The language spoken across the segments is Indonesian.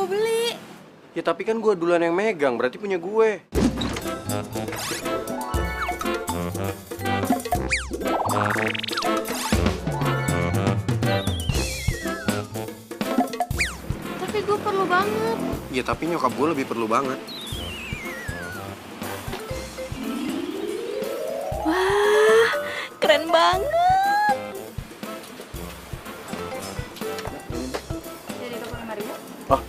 gue beli. Ya tapi kan gue duluan yang megang, berarti punya gue. Tapi gue perlu banget. Ya tapi nyokap gue lebih perlu banget. Wah, keren banget. Jadi ke lemari ya? Oh,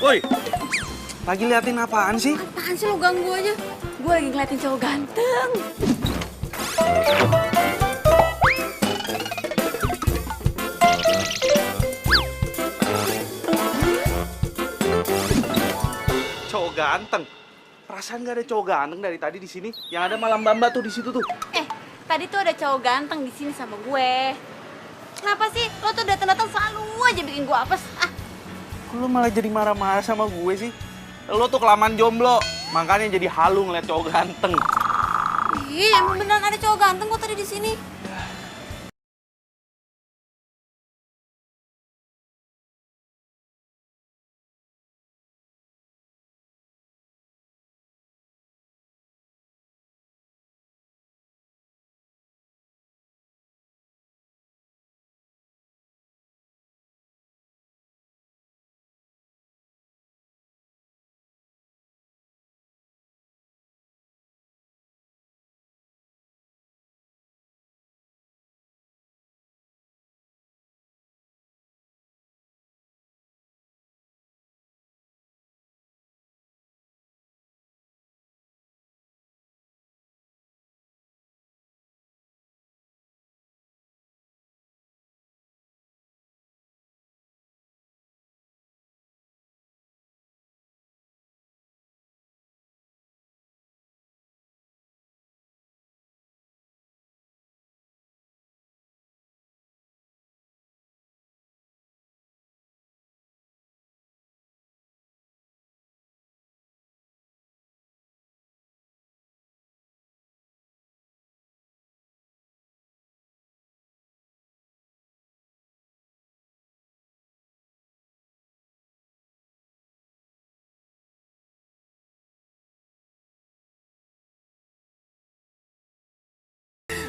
Woi, lagi liatin apaan sih? Apaan sih lo ganggu aja? Gue lagi ngeliatin cowok ganteng. Cowok ganteng. Perasaan gak ada cowok ganteng dari tadi di sini. Yang ada malam Bamba tuh di situ tuh. Tadi tuh ada cowok ganteng di sini sama gue. Kenapa sih? Lo tuh datang-datang selalu aja bikin gue apes. Ah, Kok lo malah jadi marah-marah sama gue sih? Lo tuh kelamaan jomblo, makanya jadi halu ngeliat cowok ganteng. emang beneran ada cowok ganteng kok tadi di sini.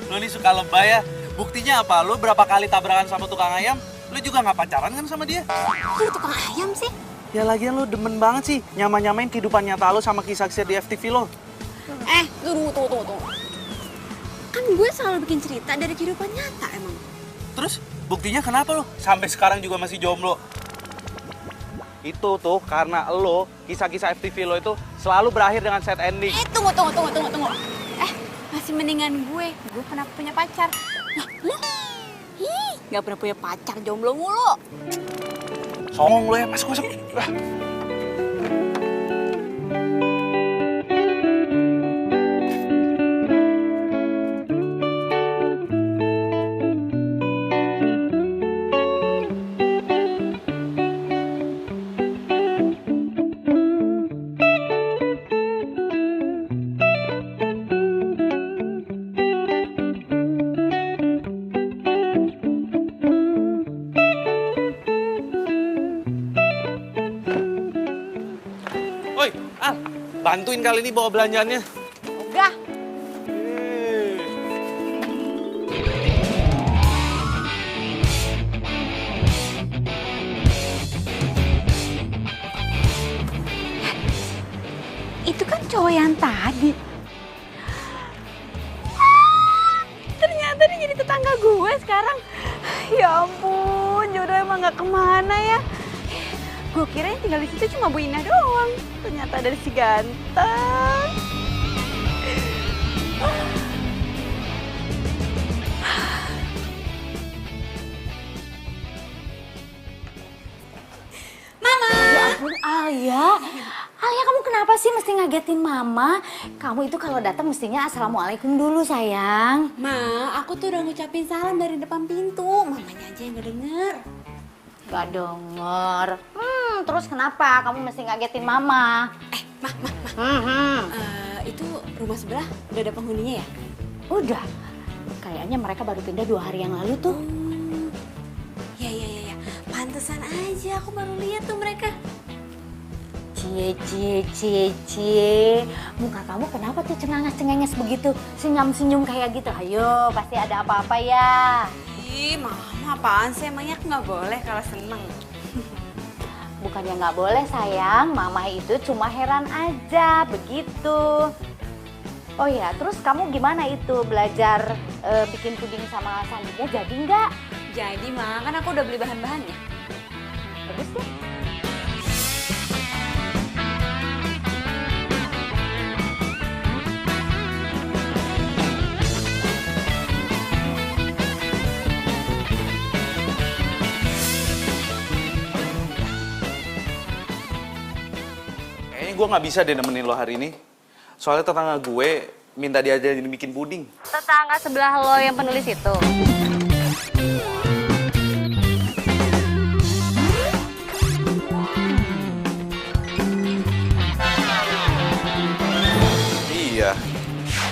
Lo nih suka lebay ya. Buktinya apa? Lo berapa kali tabrakan sama tukang ayam, lo juga nggak pacaran kan sama dia? Lu tukang ayam sih? Ya lagian lo demen banget sih nyamain kehidupan nyata lo sama kisah-kisah di FTV lo. Tunggu. Kan gue selalu bikin cerita dari kehidupan nyata emang. Terus buktinya kenapa lo sampai sekarang juga masih jomblo? Itu tuh karena lo, kisah-kisah FTV lo itu selalu berakhir dengan sad ending. Tunggu. Masih mendingan gue pernah punya pacar. Nah, lu? Gak pernah punya pacar, jomblo mulu. Songong lo ya, masuk. Ah. Woi, Al, bantuin kali ini bawa belanjaannya. Udah. Itu kan cowok yang tadi. Ternyata dia jadi tetangga gue sekarang. Ya ampun, jodoh emang gak kemana ya. Gue kira yang tinggal di situ cuma Bu Ina doang. Ternyata ada si ganteng. Mama! Ya ampun, Alia. Alia, kamu kenapa sih mesti ngagetin Mama? Kamu itu kalau datang mestinya assalamualaikum dulu, sayang. Ma, aku tuh udah ngucapin salam dari depan pintu. Mamanya aja yang gak denger. Gak denger. Terus kenapa kamu mesti ngagetin Mama? Itu rumah sebelah udah ada penghuninya ya? Udah. Kayaknya mereka baru pindah 2 hari yang lalu tuh. aja, aku baru lihat tuh mereka. Cie. Muka kamu kenapa tuh cengenges begitu? Senyum-senyum kayak gitu. Ayo, pasti ada apa-apa ya. Ih, Mama apaan sih? Emangnya aku nggak boleh kalau seneng? Bukannya nggak boleh sayang, Mama itu cuma heran aja, begitu. Oh ya, terus kamu gimana itu belajar bikin puding sama Sandinya, jadi nggak? Jadi, Ma, kan aku udah beli bahan-bahannya. Bagus deh. Kayaknya gue nggak bisa deh nemenin lo hari ini. Soalnya tetangga gue minta diajarin bikin puding. Tetangga sebelah lo yang penulis itu. Iya.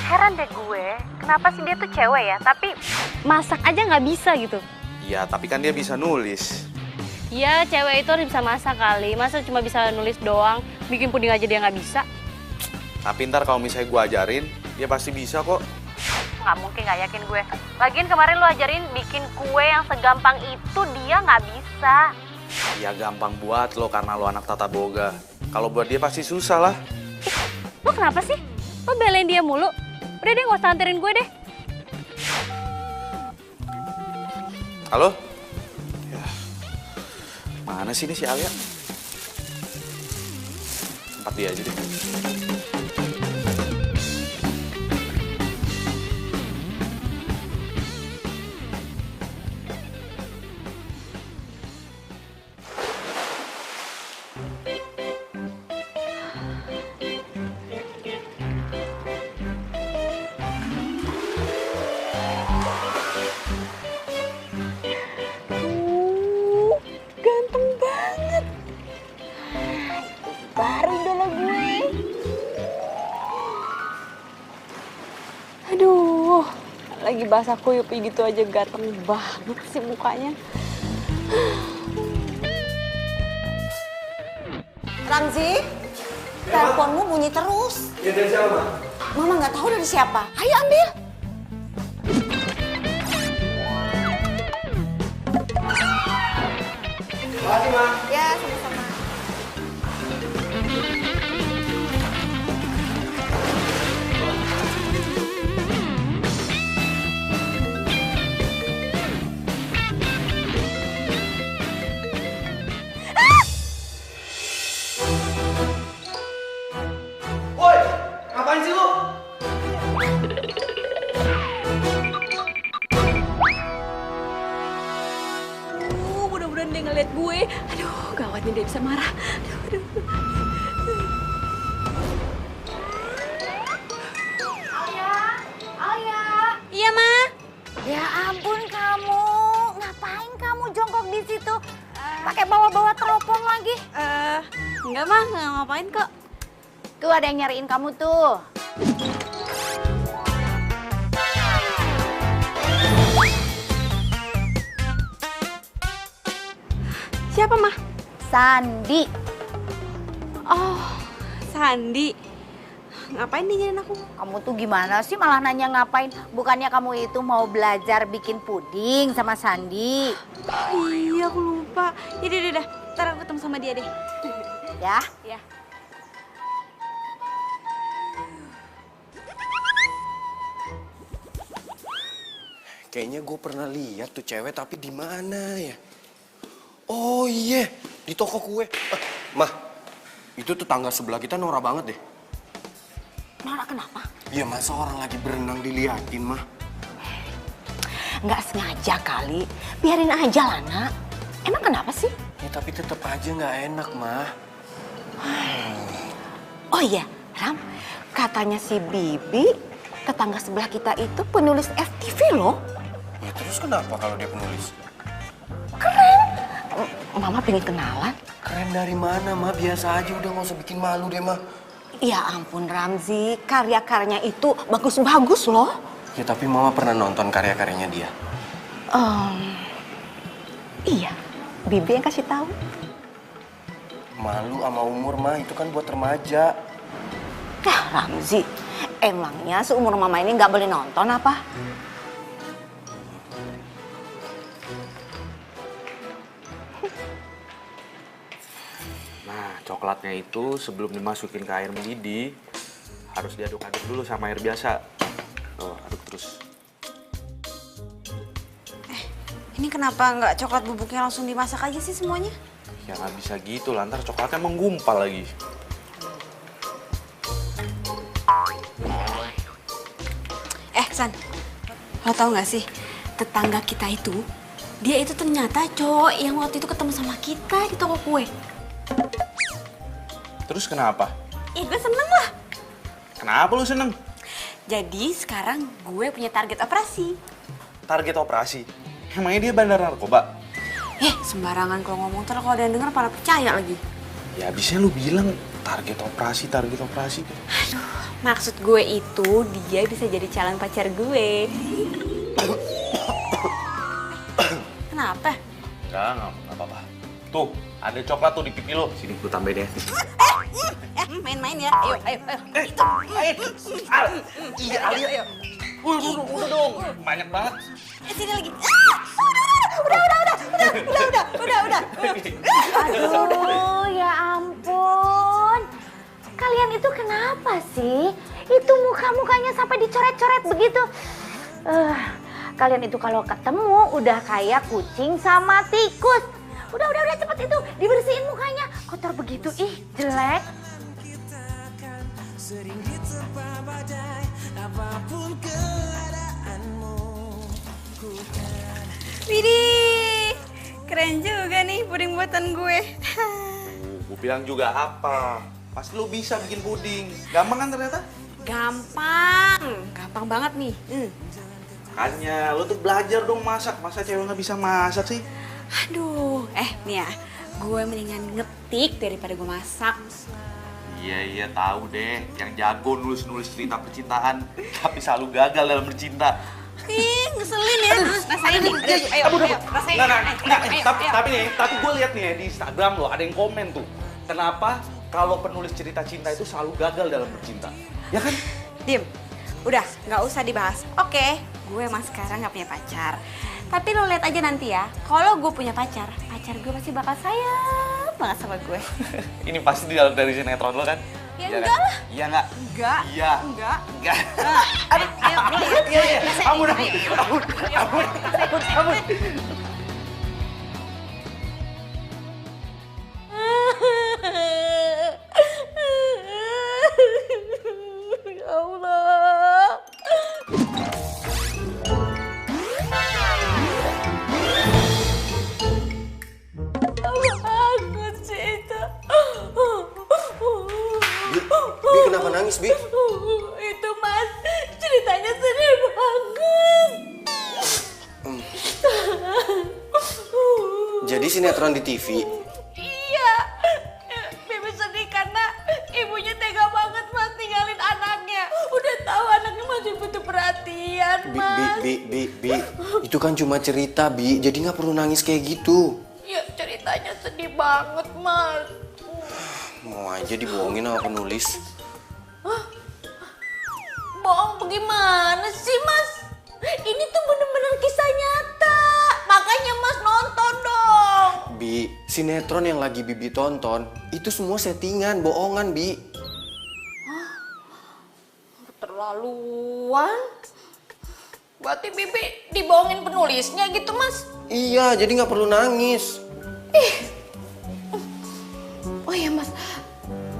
Heran deh gue, kenapa sih dia tuh cewek ya, tapi masak aja nggak bisa gitu. Iya, tapi kan dia bisa nulis. Ya cewek itu harus bisa masak kali, masa cuma bisa nulis doang, bikin puding aja dia nggak bisa. Tapi ntar kalau misalnya gue ajarin, dia pasti bisa kok. Nggak mungkin, nggak yakin gue. Lagian kemarin lo ajarin bikin kue yang segampang itu, dia nggak bisa. Ya gampang buat lo karena lo anak tata boga. Kalau buat dia pasti susah lah. Lo kenapa sih? Lo belain dia mulu? Udah deh, nggak usah anterin gue deh. Halo? Ya. Mana sih ini si Alia? Tempat dia aja deh. Ganteng banget. Baru idola gue. Aduh, lagi basah kuyup gitu aja ganteng banget sih mukanya. Ramzi, teleponmu bunyi terus. Ya dari siapa, Ma? Mama nggak tahu dari siapa. Ayo ambil. Makasih, Ma. Ya, sama-sama. Woi, ngapain sih lu? Mudah-mudahan dia ngeliat gue. Aduh, gawatnya dia bisa marah. Aduh. Alia. Iya, Ma. Ya ampun kamu, ngapain kamu jongkok di situ? Pakai bawa-bawa teropong lagi. Enggak, Ma. Nggak ngapain kok. Tuh ada yang nyariin kamu tuh. Siapa, Ma? Sandi. Oh, Sandi. Ngapain dia nyariin aku? Kamu tuh gimana sih malah nanya ngapain? Bukannya kamu itu mau belajar bikin puding sama Sandi? Oh, iya, aku lupa. Yaudah. Ntar aku ketemu sama dia deh. Ya? Ya. Kayaknya gue pernah lihat tuh cewek, tapi di mana ya? Oh iya, di toko kue. Mah, itu tuh tangga sebelah kita norak banget deh. Nora kenapa? Iya, masa orang lagi berenang diliatin, Mah? Nggak sengaja kali. Biarin aja lah, Nak. Emang kenapa sih? Ya tapi tetap aja nggak enak, Mah. Oh iya, Ram. Katanya si Bibi, tetangga sebelah kita itu penulis FTV loh. Ya terus kenapa kalau dia penulis? Mama pengen kenalan. Keren dari mana, Mah? Biasa aja, udah nggak usah bikin malu deh, Mah. Ya ampun Ramzi, karya-karyanya itu bagus-bagus loh. Ya tapi Mama pernah nonton karya-karyanya dia. Iya, Bibi yang kasih tahu. Malu sama umur mah, itu kan buat remaja. Ramzi, emangnya seumur mama ini nggak boleh nonton apa? Nah, coklatnya itu sebelum dimasukin ke air mendidih, harus diaduk-aduk dulu sama air biasa. Tuh, aduk terus. Ini kenapa nggak coklat bubuknya langsung dimasak aja sih semuanya? Ya nggak bisa gitu lah, ntar coklatnya menggumpal lagi. San, lo tau gak sih, tetangga kita itu, dia itu ternyata cowok yang waktu itu ketemu sama kita di toko kue. Terus kenapa? Ih, gue seneng lah. Kenapa lu seneng? Jadi sekarang gue punya target operasi. Target operasi? Emangnya dia bandar narkoba? Sembarangan kalau ngomong, ntar kalau ada yang denger pada percaya lagi. Ya abisnya lu bilang target operasi. Maksud gue itu dia bisa jadi calon pacar gue. Kenapa? Enggak apa-apa. Tuh, ada coklat tuh di pipi lo. Sini, gue tambahin ya. Main-main ya. Ayo. Iya, ayo. Udah dong. Banyak banget. Sini lagi. Udah. Aduh, ya ampun. Kalian itu kenapa sih? Itu muka-mukanya sampai dicoret-coret begitu. Kalian itu kalau ketemu udah kayak kucing sama tikus. Udah cepet itu dibersihin mukanya. Kotor begitu, ih jelek. Widih, keren juga nih puding buatan gue. Gue bilang juga apa? Pasti lu bisa bikin puding. Gampang kan ternyata? Gampang banget nih. Makanya, lu tuh belajar dong masak. Masa cewek nggak bisa masak sih? Aduh, nih ya, gue mendingan ngetik daripada gue masak. Iya, tahu deh. Yang jago nulis cerita percintaan, tapi selalu gagal dalam bercinta. Ih, ngeselin ya. Rasain nih. Ayo, rasain. Tapi gue lihat nih ya di Instagram lo, ada yang komen tuh. Kenapa kalau penulis cerita cinta itu selalu gagal dalam bercinta? Ya kan? Dim, udah nggak usah dibahas. Oke, gue emang sekarang nggak punya pacar. Tapi lo lihat aja nanti ya, kalau gue punya pacar gue pasti bakal sayang banget sama gue. Ini pasti di dalam dari sinetron lo kan? Ya Iya enggak kan? lah. Iya nggak? Enggak. Iya. Enggak. Enggak. Aduh, Ampun. Ya Allah. Bangun sih itu. Bi, kenapa nangis, Bi? Itu Mas, ceritanya sedih banget. Jadi sinetron di TV. Iya, Bibi sedih karena ibunya tega banget Mas tinggalin anaknya. Udah tahu anaknya masih butuh perhatian, Mas. Bi, itu kan cuma cerita, Bi. Jadi nggak perlu nangis kayak gitu. Ya ceritanya sedih banget, Mas. Mau aja dibohongin sama penulis. Bohong bagaimana sih, Mas? Ini tuh bener-bener kisah nyata. Makanya Mas nonton dong. Bi, sinetron yang lagi Bibi tonton, itu semua settingan, bohongan, Bi. Keterlaluan. Berarti Bibi dibohongin penulisnya gitu, Mas? Iya, jadi nggak perlu nangis. Oh iya, Mas.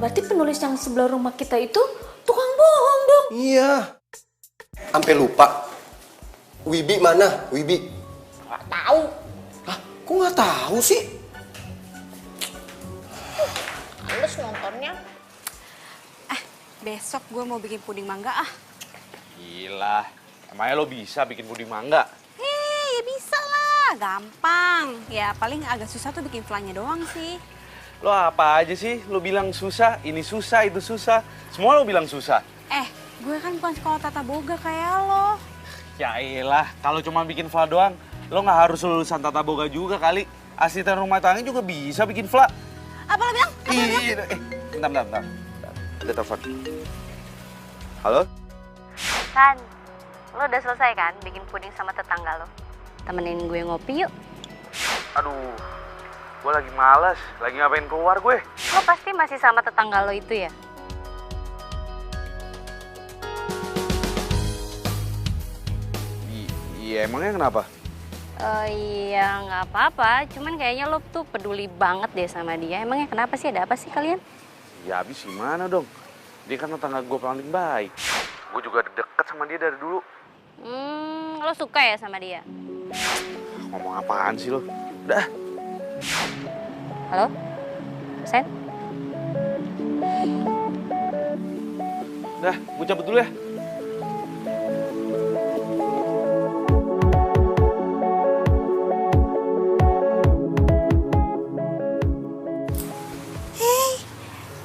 Berarti penulis yang sebelah rumah kita itu tukang bohong dong. Iya. Sampai lupa. Wibi mana? Wibi? Gak tahu. Hah? Kok nggak tahu sih? Halus nontonnya. Besok gue mau bikin puding mangga ah. Gila. Emangnya lo bisa bikin puding mangga? Ya bisa lah, gampang. Ya paling agak susah tuh bikin flannya doang sih. Lo apa aja sih? Lo bilang susah, ini susah, itu susah. Semua lo bilang susah. Gue kan bukan sekolah tata boga kayak lo. Ya elah, kalau cuma bikin fla doang, lo nggak harus lulusan tata boga juga kali. Asisten rumah tangga juga bisa bikin fla. Apa lo bilang? Bentar. Ada telepon. Halo? San, lo udah selesai kan bikin puding sama tetangga lo? Temenin gue ngopi yuk. Aduh, gue lagi malas. Lagi ngapain keluar gue? Lo pasti masih sama tetangga lo itu ya? Iya, emangnya kenapa? Iya nggak apa-apa, cuman kayaknya lo tuh peduli banget deh sama dia. Emangnya kenapa sih, ada apa sih kalian? Ya habis gimana dong? Dia kan tetangga gue paling baik. Gue juga deket sama dia dari dulu. Lo suka ya sama dia? Ngomong apaan sih lo? Udah. Halo? Sen? Udah, gue cabut dulu ya.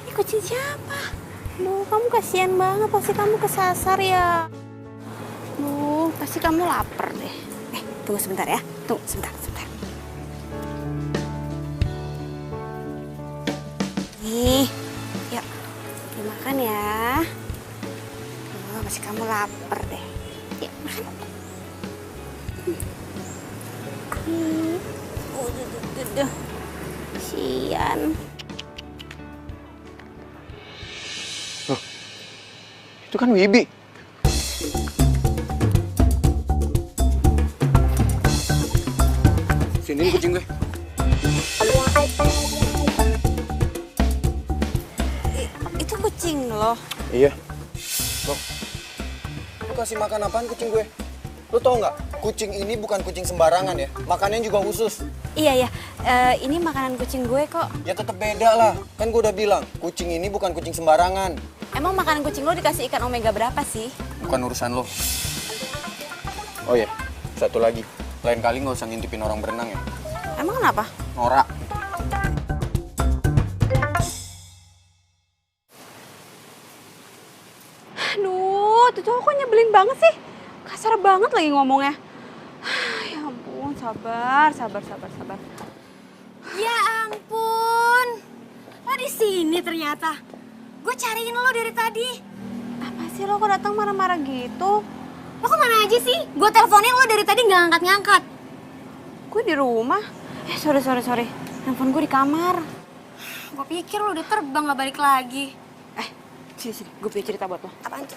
Ini kucing siapa? Duh, kamu kasihan banget, pasti kamu kesasar ya. Duh, pasti kamu lapar deh. Tunggu sebentar ya. Tunggu sebentar. Nih, yuk. Dimakan ya. Duh, pasti kamu lapar deh. Yuk, makan. Duh. Kasihan. Itu kan Wibi. Sini kucing gue. Itu kucing loh. Iya. Loh, lu kasih makan apaan kucing gue? Lu tau nggak? Kucing ini bukan kucing sembarangan ya. Makannya juga khusus. Iya. Ini makanan kucing gue kok. Ya tetap beda lah. Kan gue udah bilang, kucing ini bukan kucing sembarangan. Emang makanan kucing lo dikasih ikan omega berapa sih? Bukan urusan lo. Oh iya, satu lagi. Lain kali nggak usah ngintipin orang berenang ya. Emang kenapa? Norak. Aduh, tuh cowok kok nyebelin banget sih. Kasar banget lagi ngomongnya. Ya ampun, sabar. Ya ampun, lo di sini ternyata. Gue cariin lo dari tadi. Apa sih lo kok datang marah-marah gitu? Lo kemana aja sih? Gue teleponin lo dari tadi nggak ngangkat-ngangkat. Gue di rumah. Sorry. Handphone gue di kamar. Gue pikir lo udah terbang nggak balik lagi. Sini. Gue punya cerita buat lo. Apaan tuh?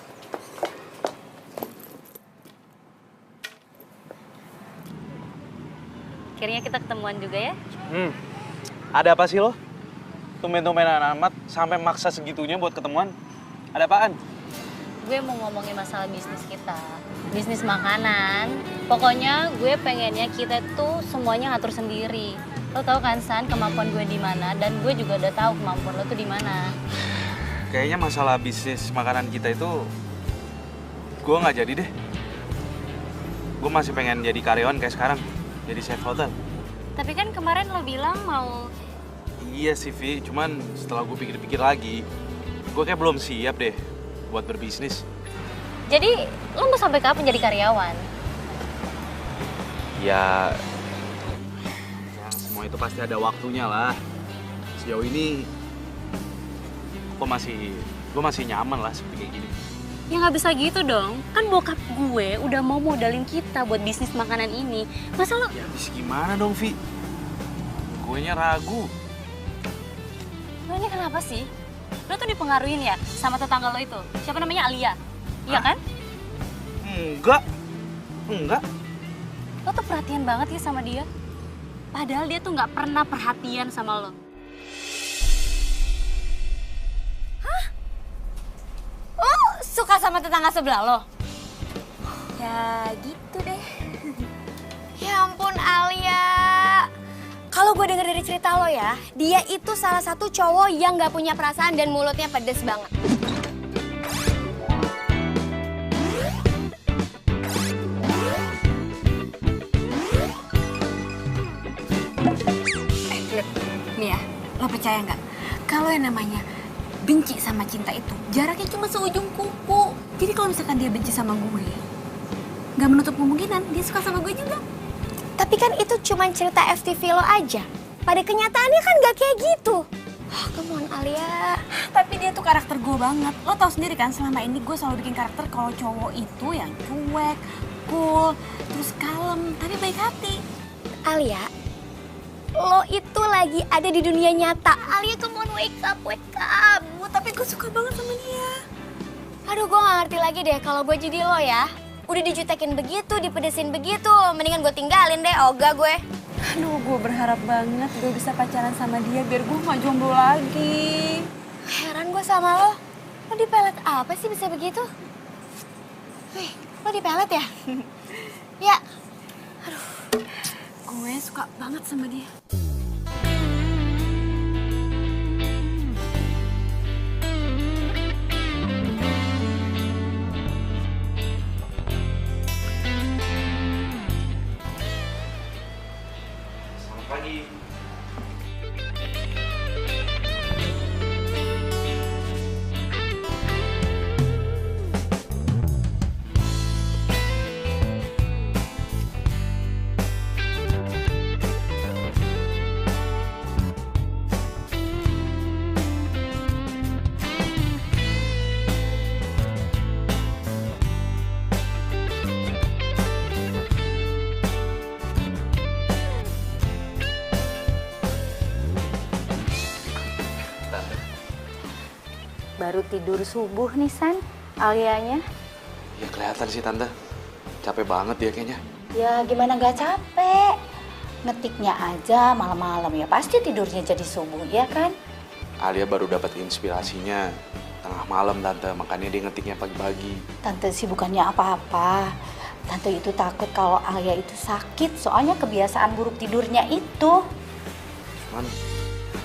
Akhirnya kita ketemuan juga ya? Ada apa sih lo? Tumben-tumbenan amat sampai maksa segitunya buat ketemuan. Ada apaan? Gue mau ngomongin masalah bisnis kita. Bisnis makanan. Pokoknya gue pengennya kita tuh semuanya ngatur sendiri. Lo tau kan San kemampuan gue di mana, dan gue juga udah tahu kemampuan lo tuh di mana. Kayaknya masalah bisnis makanan kita itu gue nggak jadi deh. Gue masih pengen jadi karyawan kayak sekarang, jadi chef hotel. Tapi kan kemarin lo bilang mau... Iya sih Vi, cuman setelah gue pikir-pikir lagi, gue kayak belum siap deh buat berbisnis. Jadi lo mau sampai kapan jadi karyawan? Ya semua itu pasti ada waktunya lah. Sejauh ini gue masih nyaman lah seperti kayak gini. Ya nggak bisa gitu dong. Kan bokap gue udah mau modalin kita buat bisnis makanan ini. Masa lo... Ya habis gimana dong Vi? Guenya ragu. Lo ini kenapa sih? Lo tuh dipengaruhin ya sama tetangga lo itu. Siapa namanya? Alia. Iya kan? Enggak. Lo tuh perhatian banget ya sama dia. Padahal dia tuh nggak pernah perhatian sama lo. Suka sama tetangga sebelah lo? Ya gitu deh. Ya ampun Alia. Kalau gue denger dari cerita lo ya, dia itu salah satu cowok yang gak punya perasaan dan mulutnya pedes banget. Nih ya, lo percaya nggak? Kalau yang namanya benci sama cinta itu jaraknya cuma seujung kuku. Jadi kalau misalkan dia benci sama gue, nggak menutup kemungkinan dia suka sama gue juga. Tapi kan itu cuma cerita FTV lo aja. Pada kenyataannya kan gak kayak gitu. Oh, come on Alia. Tapi dia tuh karakter gue banget. Lo tau sendiri kan selama ini gue selalu bikin karakter kalau cowok itu yang cuek, cool, terus kalem, tapi baik hati. Alia, lo itu lagi ada di dunia nyata. Alia, come on, wake up, wake up. Tapi gue suka banget sama dia. Aduh, gue gak ngerti lagi deh kalau gue jadi lo ya. Udah dijutekin begitu, dipedesin begitu. Mendingan gue tinggalin deh, ogah gue. Aduh, gue berharap banget gue bisa pacaran sama dia biar gue gak jomblo lagi. Heran gue sama lo. Lo dipelet apa sih bisa begitu? Wih, lo dipelet ya? Ya. Aduh. Gue suka banget sama dia. Selamat pagi. Baru tidur subuh nih San, Alianya. Ya kelihatan sih Tante. Capek banget dia kayaknya. Ya gimana gak capek? Ngetiknya aja malam-malam ya pasti tidurnya jadi subuh ya kan? Alia baru dapat inspirasinya tengah malam Tante, makanya dia ngetiknya pagi-pagi. Tante sih bukannya apa-apa. Tante itu takut kalau Alia itu sakit soalnya kebiasaan buruk tidurnya itu.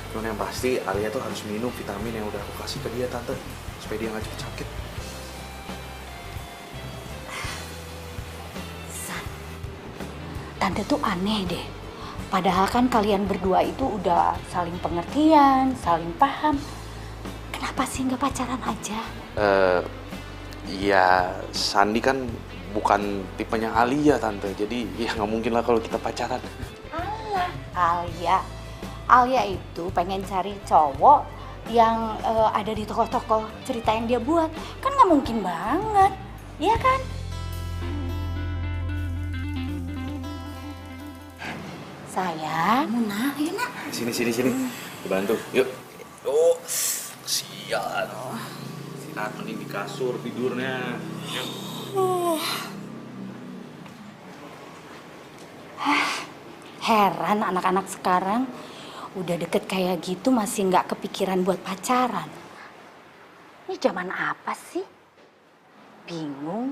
Cuman yang pasti Alia tuh harus minum vitamin yang udah aku kasih ke dia Tante, supaya dia nggak cepet sakit. San, Tante tuh aneh deh. Padahal kan kalian berdua itu udah saling pengertian, saling paham. Kenapa sih nggak pacaran aja? Ya Sandi kan bukan tipenya Alia Tante, jadi ya nggak mungkin lah kalau kita pacaran. Alia. Alia itu pengen cari cowok yang ada di tokoh-tokoh cerita yang dia buat. Kan nggak mungkin banget, iya kan? Sayang, Muna, ayo nak. Sini. Dibantu, yuk. Oh, sial. Istirahat mending di kasur tidurnya. Yuk. Heran anak-anak sekarang udah deket kayak gitu masih nggak kepikiran buat pacaran. Ini zaman apa sih? Bingung.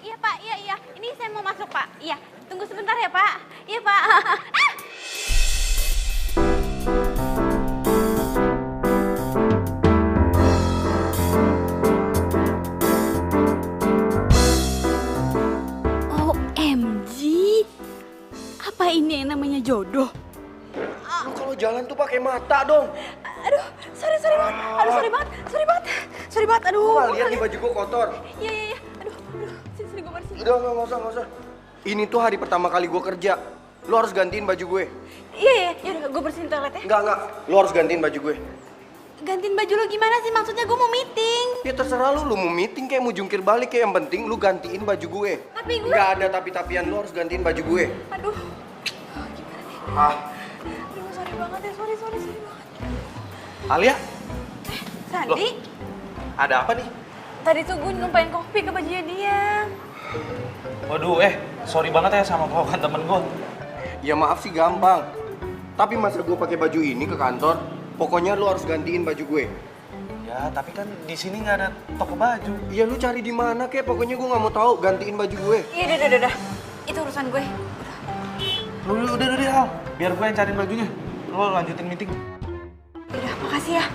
Iya Pak, iya. Ini saya mau masuk Pak. Iya, tunggu sebentar ya Pak. Iya Pak. OMG, apa ini yang namanya jodoh? Lu kalau jalan tuh pakai mata dong. Aduh, sorry banget. Aduh, sorry banget. Aduh. Lu nggak lihat nih baju gua kotor. Iya. Aduh. Sini gue bersihin. Udah, nggak usah. Ini tuh hari pertama kali gua kerja. Lu harus gantiin baju gue. Iya. Yaudah, gue bersihin toilet ya. Enggak. Lu harus gantiin baju gue. Gantiin baju lo gimana sih? Maksudnya gue mau meeting. Ya terserah lu mau meeting kayak mau jungkir balik kayak yang penting lu gantiin baju gue. Tapi gue... Nggak ada tapi-tapian, lu harus gantiin baju gue. Aduh. Gimana nih? Aduh, sorry banget ya. Sorry banget. Alia, Sandi, ada apa nih? tadi tuh gue numpain kopi ke bajunya dia. Waduh, sorry banget ya sama kawan temen gue. Ya maaf sih gampang. Tapi masa gue pakai baju ini ke kantor? Pokoknya lu harus gantiin baju gue. Ya, tapi kan di sini nggak ada toko baju. Ya lu cari di mana kek? Pokoknya gue nggak mau tahu. Gantiin baju gue. Iya, udah. Itu urusan gue. Udah, Al. Biar gue yang cariin bajunya. Lo lanjutin meeting. Udah, makasih ya.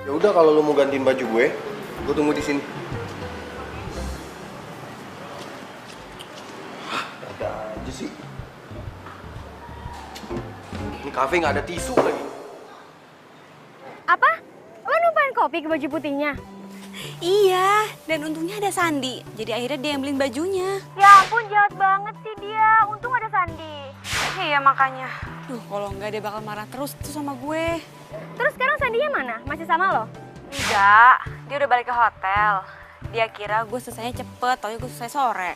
Ya udah kalau lu mau gantiin baju gue tunggu di sini. Ada aja sih. Ini kafe nggak ada tisu lagi. Apa? Lo numpain kopi ke baju putihnya? Iya, dan untungnya ada Sandi. Jadi akhirnya dia yang beliin bajunya. Ya ampun, jahat banget sih dia. Untung ada Sandi. Iya makanya. Duh, kalau enggak dia bakal marah terus tuh sama gue. Terus sekarang Sandinya mana? Masih sama lo? Enggak, dia udah balik ke hotel. Dia kira gue selesainya cepet, taunya gue selesai sore.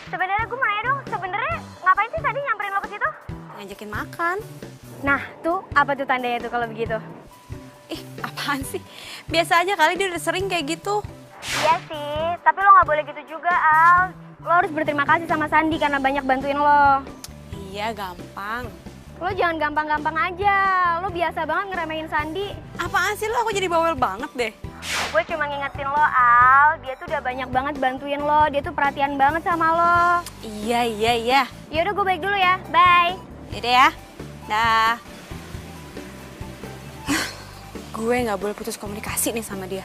Sebenarnya gue mau nanya dong, sebenarnya ngapain sih Sandi nyamperin lo ke situ? Ngajakin makan. Nah, tuh apa tuh tandanya tuh kalau begitu? Ih, apaan sih? Biasa aja kali, dia udah sering kayak gitu. Iya sih, tapi lo nggak boleh gitu juga, Al. Lo harus berterima kasih sama Sandi karena banyak bantuin lo. Iya, gampang. Lo jangan gampang-gampang aja. Lo biasa banget ngeremehin Sandi. Apaan sih lo? Aku jadi bawel banget deh. Gue cuma ngingetin lo, Al. Dia tuh udah banyak banget bantuin lo. Dia tuh perhatian banget sama lo. Iya. Yaudah, gue balik dulu ya. Bye. Yaudah ya. Dah. Gue nggak boleh putus komunikasi nih sama dia.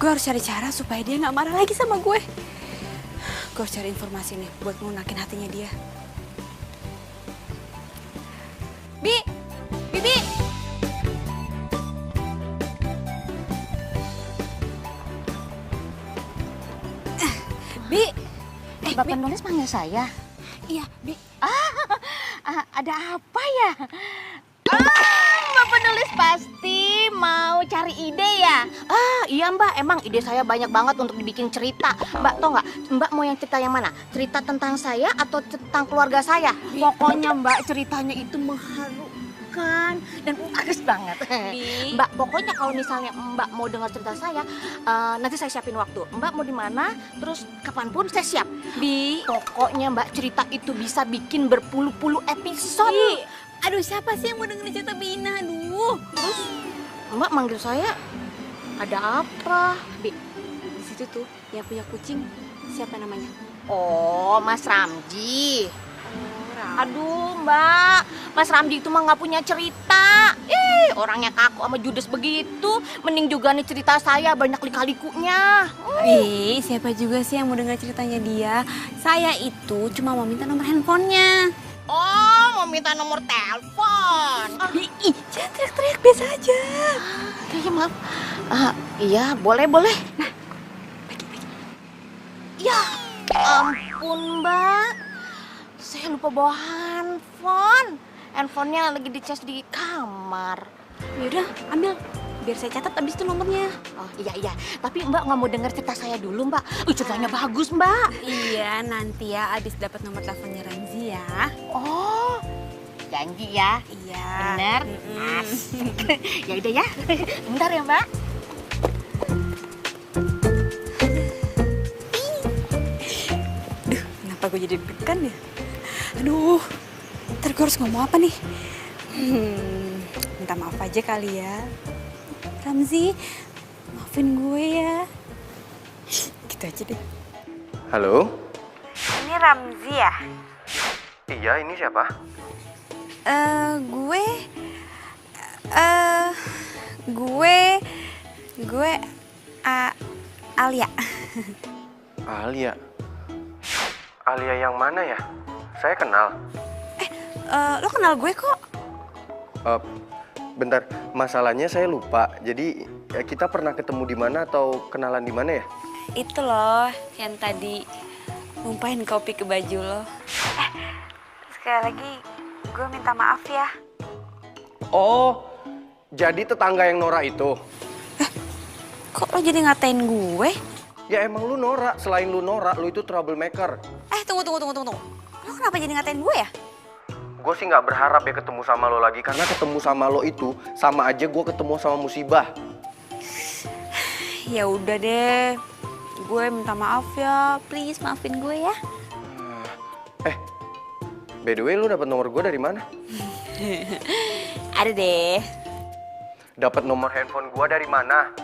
Gue harus cari cara supaya dia nggak marah lagi sama gue. Gue harus cari informasi nih buat melunakin hatinya dia. Bibi. Bi. Mbak penulis panggil saya. Iya, Bi. Ada apa ya? Mbak penulis pasti mau cari ide ya? Iya Mbak, emang ide saya banyak banget untuk dibikin cerita. Mbak tau nggak? Mbak mau yang cerita yang mana? Cerita tentang saya atau tentang keluarga saya? Pokoknya Mbak ceritanya itu mengharukan dan bagus banget. Bi. Mbak, pokoknya kalau misalnya Mbak mau dengar cerita saya, nanti saya siapin waktu. Mbak mau di mana? Terus kapanpun saya siap. Bi. Pokoknya Mbak cerita itu bisa bikin berpuluh-puluh episode. Bi. Aduh, siapa sih yang mau dengerin cerita Bina? Aduh. Terus Mbak manggil saya, ada apa? Bi. Di situ tuh yang punya kucing, siapa namanya? Oh, Mas Ramji. Aduh Mbak, Mas Ramji itu mah nggak punya cerita. Orangnya kaku sama judes begitu. Mending juga nih cerita saya banyak lika-likunya. Bi, siapa juga sih yang mau dengar ceritanya dia? Saya itu cuma mau minta nomor handphonenya. Oh, mau minta nomor telepon. Bi, jangan teriak-teriak, biasa aja. Iya maaf. Iya, boleh. Nah, bagi. Ya ampun Mbak. Saya lupa bawa handphone. Handphonenya lagi dicas di kamar. Yaudah, ambil. Biar saya catat abis itu nomornya. Oh iya. Tapi Mbak nggak mau dengar cerita saya dulu Mbak. Ceritanya bagus Mbak. Iya, nanti ya abis dapat nomor teleponnya Ramzi ya. Oh, janji ya. Iya. Bener. Asik. Ya udah ya. Bentar ya Mbak. Duh, kenapa gue jadi deg-degan ya? Aduh, ntar gue harus ngomong apa nih? Minta maaf aja kali ya. Ramzi, maafin gue ya. Gitu aja deh. Halo? Ini Ramzi ya? Iya, ini siapa? Gue Alia. Alia. Alia yang mana ya? Saya kenal. Lo kenal gue kok? Bentar, masalahnya saya lupa. Jadi ya kita pernah ketemu di mana atau kenalan di mana ya? Itu loh yang tadi numpahin kopi ke baju lo. Sekali lagi gue minta maaf ya. Oh, jadi tetangga yang Nora itu? Kok lo jadi ngatain gue? Ya emang lu Nora, selain lu Nora, lu itu troublemaker. Tunggu. Lo kenapa jadi ngatain gue ya? Gue sih nggak berharap ya ketemu sama lo lagi, karena ketemu sama lo itu sama aja gue ketemu sama musibah. Ya udah deh, gue minta maaf ya, please maafin gue ya. By the way, lu dapat nomor gue dari mana? Ada deh. Dapat nomor handphone gue dari mana?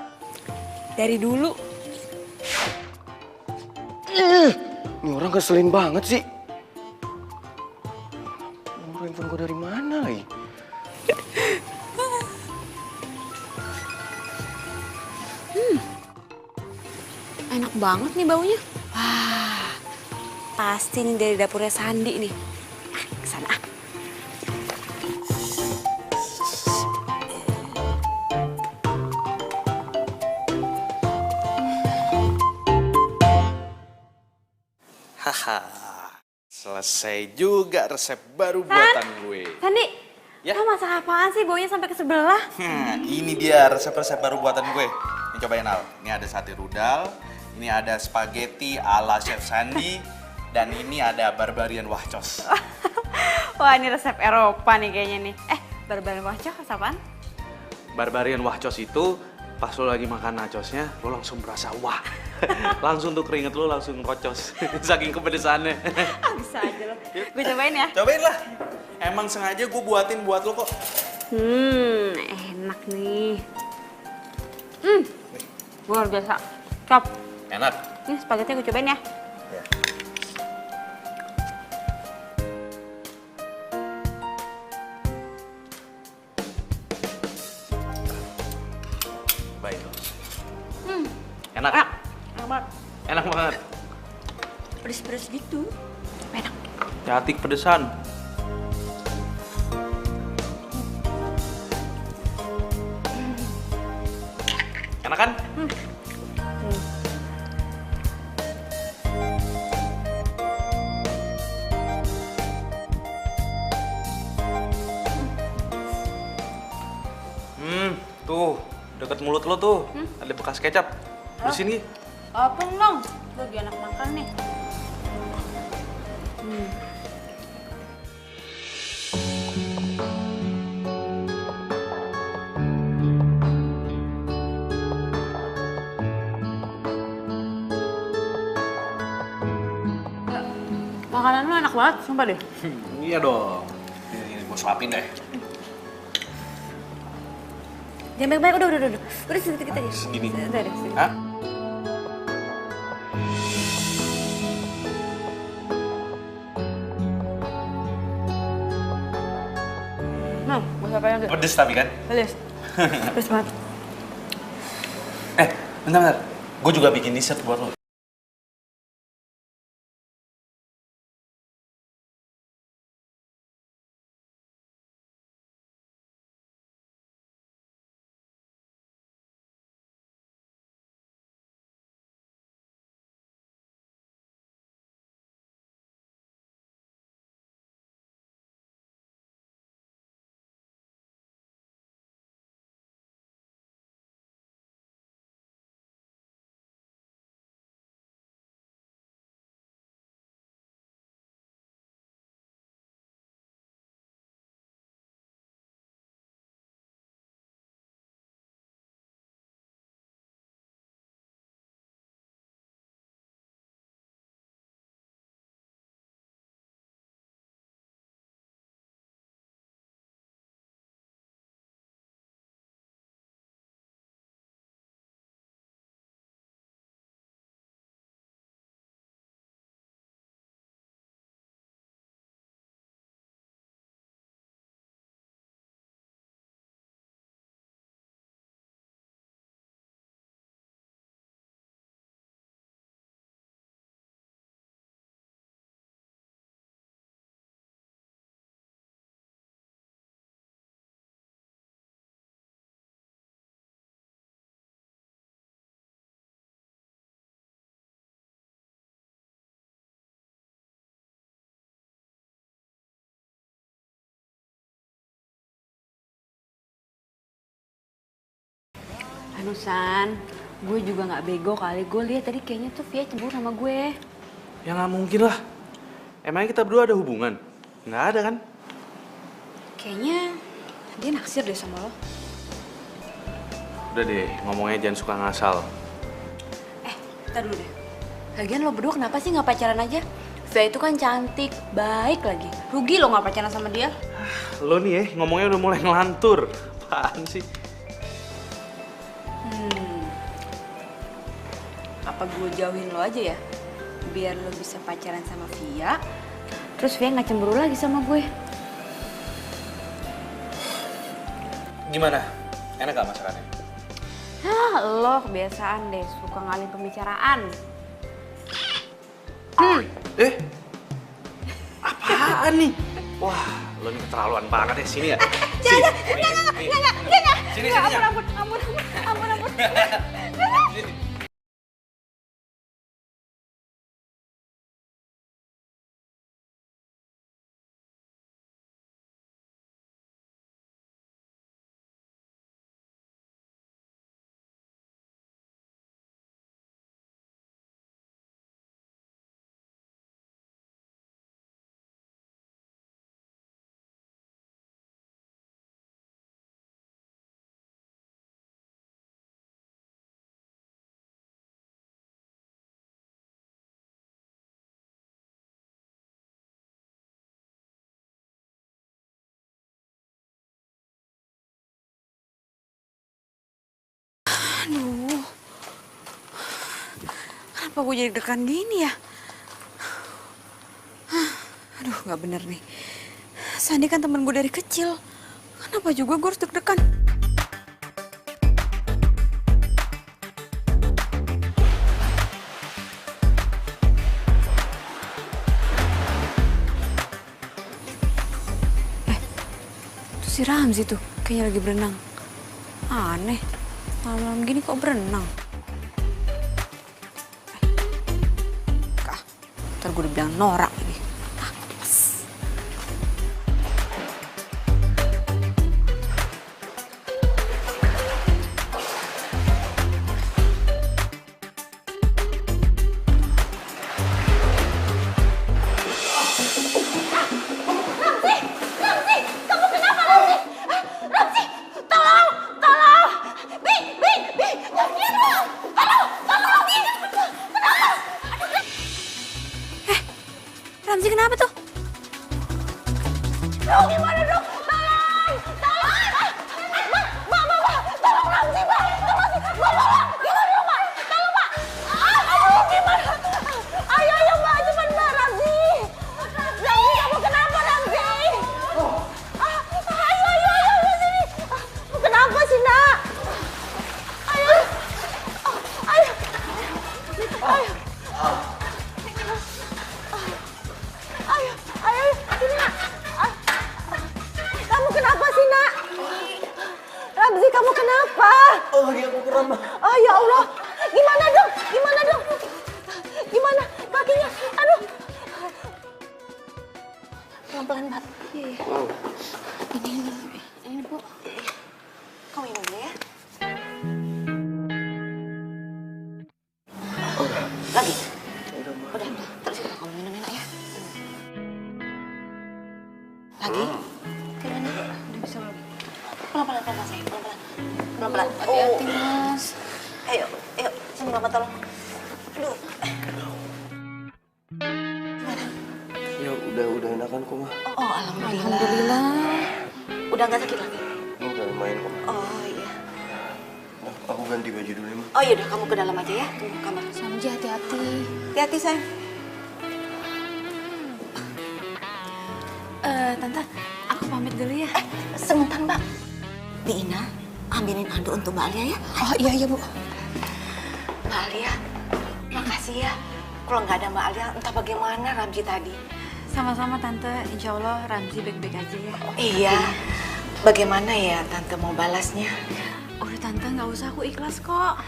Dari dulu. Ini orang keselin banget sih. Nomor handphone gue dari mana lagi? Enak banget nih baunya. Wah, pasti nih dari dapurnya Sandi nih. Kesana ah. Selesai juga resep baru buatan gue. Sandi, Ya. lo masak apaan sih baunya sampai ke sebelah? Ini dia resep-resep baru buatan gue. Ini cobain Al. Ini ada sate rudal, ini ada spaghetti ala Chef Sandi, dan ini ada barbarian wahcos. Wah, ini resep Eropa nih kayaknya nih. Barbarian wahcos apaan? Barbarian wahcos itu pas lo lagi makan nachosnya, lo langsung berasa wah. Langsung tuh keringet lo langsung kocos. Saking kepedesannya. Bisa aja lo. Gue cobain ya. Cobain lah. Emang sengaja gue buatin buat lo kok. Enak nih. Luar biasa. Cop. Enak. Ini spaghetti gue cobain ya. Ya. Baik. Enak. Enak. Enak banget. Enak banget. Pedes-pedes gitu. Enak. Hati pedesan. Enak kan? Tuh, deket mulut lo tuh, ada bekas kecap. Bersihin nih. Apa dong? Gue lagi enak makan nih. Makanan lu enak banget, sumpah deh. Iya dong. Ini gue suapin deh. Jangan banyak-banyak, udah. Udah sedikit aja. Segini. Udah deh, sedikit. Hah? Gue siapain dulu. Pedes tapi kan? Pedes. Pedes banget. Bentar. Gue juga bikin dessert buat lo. San, gue juga nggak bego kali. Gue lihat tadi kayaknya tuh Via cemburu sama gue. Ya nggak mungkin lah. Emangnya kita berdua ada hubungan? Nggak ada kan? Kayaknya dia naksir deh sama lo. Udah deh, ngomongnya jangan suka ngasal. Ntar dulu deh. Lagian lo berdua kenapa sih nggak pacaran aja? Via itu kan cantik, baik lagi. Rugi lo nggak pacaran sama dia. Lo nih ya, ngomongnya udah mulai ngelantur. Apaan sih? Apa gue jauhin lo aja ya? Biar lo bisa pacaran sama Via. Terus Via nggak cemburu lagi sama gue. Gimana? Enak gak masakannya? Lo kebiasaan deh, suka ngalih pembicaraan. Apaan nih? Wah, lo nih keterlaluan banget ya. Sini ya? Jangan. Sini. Ampun. Kenapa gue jadi deg-degan gini ya? Aduh, nggak bener nih. Sandi kan temen gue dari kecil. Kenapa juga gue harus deg-degan? Itu si Ramzi tuh, kayaknya lagi berenang. Aneh, malam-malam gini kok berenang? Ntar gue udah bilang norak lagi. Ramzi kenapa tuh? Duh, gimana dong? Tolong! Tolong! Tolong Ramzi, Mbak! Tolong, Mbak! Gimana dong, Mbak? Tolong, Mbak! Aduh, gimana? Ayo, Mbak! Cepat, Mbak! Ramzi! Ramzi, kamu kenapa, Ramzi? Ayo, sini! Kenapa sih, Nak? Ayo! Ayo, sini, Nak. Kamu kenapa sih, Nak? Ramzi, kamu kenapa? Oh, iya, aku kram. Oh, ya Allah. Gimana dong? Gimana? Kakinya? Aduh. Pelan-pelan, Mbak. Iya. Ini, Bu. Kamu minum dulu ya. Lagi? Udah. Terus kamu minum enak ya. Lagi? Gimana? Udah bisa belum? Pelan-pelan, sayang. Pelan-pelan. Hati-hati, Mas. Ayo. Sini Mama tolong. Aduh. Gimana? Ya udah enakan kok, Ma. Oh, alhamdulillah. Udah nggak sakit lagi? Udah lumayan kok, Ma. Oh, iya. Nah, aku ganti baju dulu ya, Ma. Oh, yaudah kamu ke dalam aja ya. Tunggu kamar. Samji hati-hati. Hati-hati, sayang. Tante, aku pamit dulu ya. Sebentar, Mbak. Bi Ina, ambilin handuk untuk Mbak Alia ya. Oh, iya, Bu. Mbak Alia, makasih ya. Kalau nggak ada Mbak Alia, entah bagaimana Ramzi tadi. Sama-sama, Tante. Insya Allah Ramzi baik-baik aja ya. Iya, bagaimana ya Tante mau balasnya? Udah, Tante, nggak usah. Aku ikhlas kok.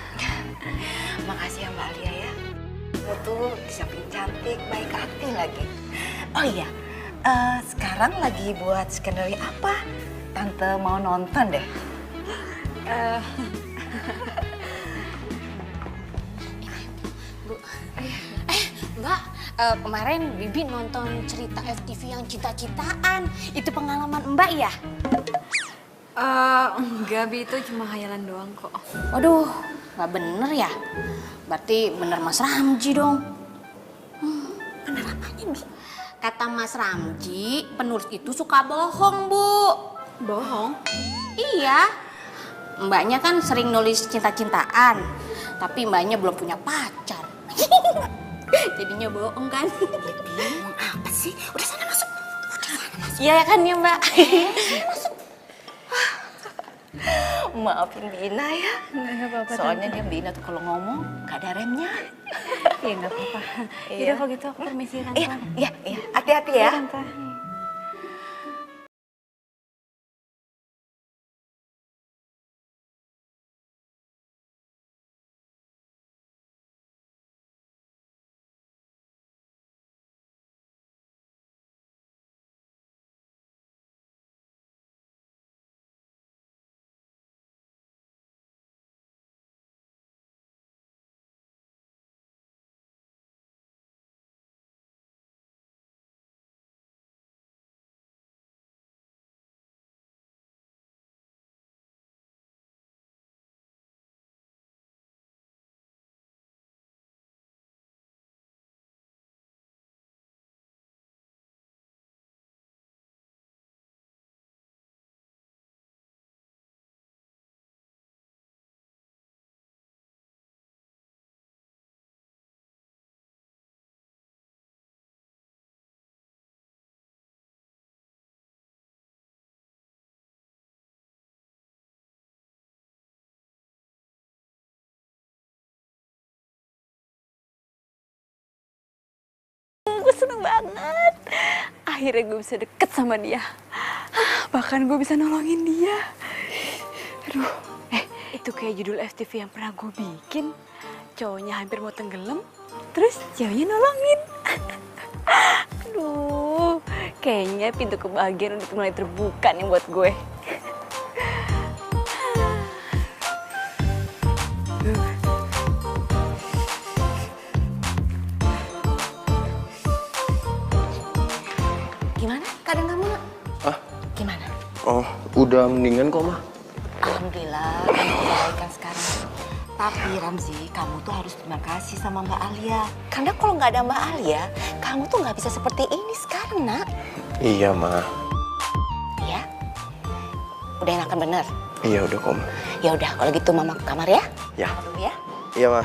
Makasih ya Mbak Alia ya. Kamu tuh di samping cantik, baik hati lagi. Oh iya, sekarang lagi buat skenario apa? Tante mau nonton deh. Mbak, kemarin Bibi nonton cerita FTV yang cinta-cintaan. Itu pengalaman Mbak ya? Enggak, Bi. Itu cuma khayalan doang kok. Waduh, nggak bener ya? Berarti bener Mas Ramji dong. Bener apanya, Bi? Kata Mas Ramji, penulis itu suka bohong, Bu. Bohong? Iya. Mbaknya kan sering nulis cinta-cintaan, tapi mbaknya belum punya pacar. Jadinya bohong kan? Bingung apa sih? Udah sana masuk. Iya kan ya Mbak? Maafin Bina ya. Nggak apa-apa, Soalnya dia Bina tuh kalau ngomong gak ada remnya. Iya, nggak apa-apa. Iya. Yaudah, kalau gitu aku permisi, Tante. Iya. Hati-hati ya. Iya, Tante. banget. Akhirnya gue bisa deket sama dia. Bahkan gue bisa nolongin dia. Aduh, itu kayak judul FTV yang pernah gue bikin. Cowoknya hampir mau tenggelam, terus ceweknya nolongin. Aduh, kayaknya pintu kebahagiaan udah mulai terbuka nih buat gue. Gimana keadaan kamu, Nak? Ah, Gimana? oh, udah mendingan kok, Ma. Alhamdulillah, kamu kebaikan sekarang. Tapi Ramzi, kamu tuh harus terima kasih sama Mbak Alia. Karena kalau nggak ada Mbak Alia, kamu tuh nggak bisa seperti ini sekarang, Nak. Iya, Ma. Iya? Udah enakan bener? Iya, udah kok, Ma. Ya udah, kalau gitu Mama ke kamar ya. Ya. Mama dulu ya. Iya, Ma.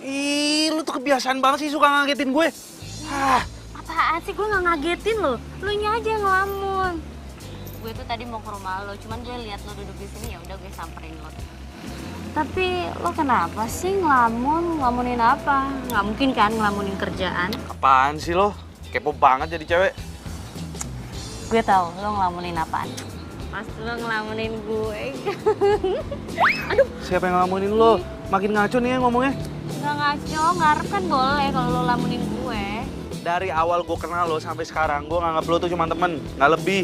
Ih, lu tuh kebiasaan banget sih suka ngagetin gue. Hah, Apaan sih, gue nggak ngagetin lo. Lu nya aja yang ngelamun. Gue tuh tadi mau ke rumah lo, cuman gue lihat lo duduk di sini, ya udah gue samperin lo. Tapi lo kenapa sih ngelamun? Ngelamunin apa? Nggak mungkin kan ngelamunin kerjaan? apaan sih lo? Kepo banget jadi cewek. Gue tahu lo ngelamunin apaan. Pas lo ngelamunin gue. Siapa yang ngelamunin lo? Makin ngaco nih ya ngomongnya. Nggak ngaco, ngarep kan boleh kalau lo lamunin gue. Dari awal gue kenal lo sampai sekarang, gue nganggap lo tuh cuma temen, nggak lebih.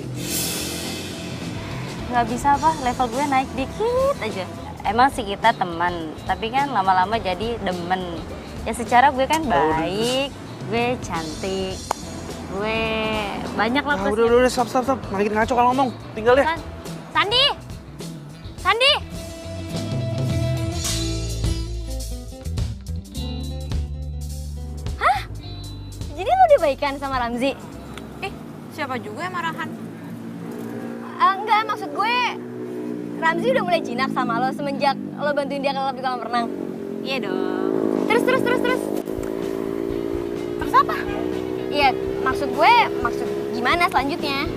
Nggak bisa apa, level gue naik dikit aja. emang sih kita teman, tapi kan lama-lama jadi demen. Ya secara gue kan baik, gue cantik, gue banyak lah plusnya. Udah, stop. Makin ngaco kalau ngomong. Tinggal deh. Sandi! Sandi! Hah? Jadi lo udah baikan sama Ramzi? Siapa juga yang marahan? Enggak, maksud gue Ramzi udah mulai jinak sama lo semenjak lo bantuin dia di kolam renang. Iya dong. Terus. Terus apa? Iya, maksud gimana selanjutnya?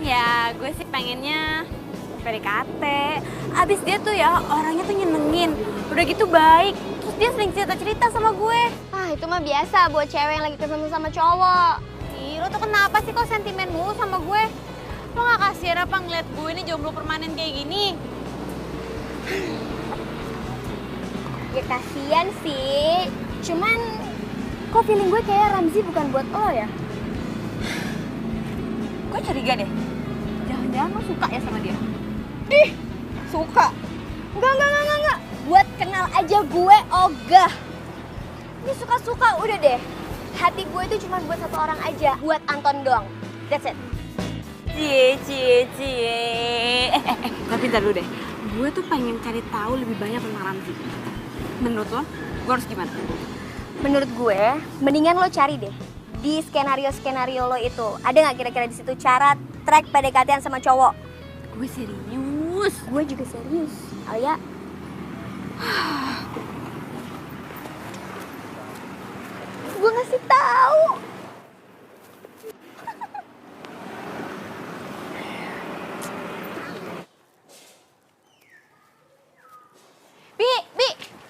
Ya gue sih pengennya PDKT. Abis dia tuh ya orangnya tuh nyenengin. Udah gitu baik. Terus dia sering cerita-cerita sama gue. Ah, itu mah biasa buat cewek yang lagi ketemu sama cowok. Ih, lo tuh kenapa sih kok sentimen mulu sama gue? Lo gak kasihan apa ngeliat gue ini jomblo permanen kayak gini? Ya kasihan sih. Cuman kok feeling gue kayak Ramzi bukan buat lo ya? Gue curiga deh. Jangan-jangan lo suka ya sama dia? Ih, suka? Enggak. Buat kenal aja gue ogah. Ini suka-suka udah deh. Hati gue itu cuma buat satu orang aja, buat Anton doang. That's it. Cie. Tapi ntar dulu deh. Gue tuh pengen cari tahu lebih banyak tentang Ramzi. Menurut lo, gue harus gimana? Menurut gue, mendingan lo cari deh di skenario lo itu. Ada nggak kira-kira di situ cara track PDKT-an sama cowok? Gue serius. Gue juga serius. Alia. Gue ngasih tahu.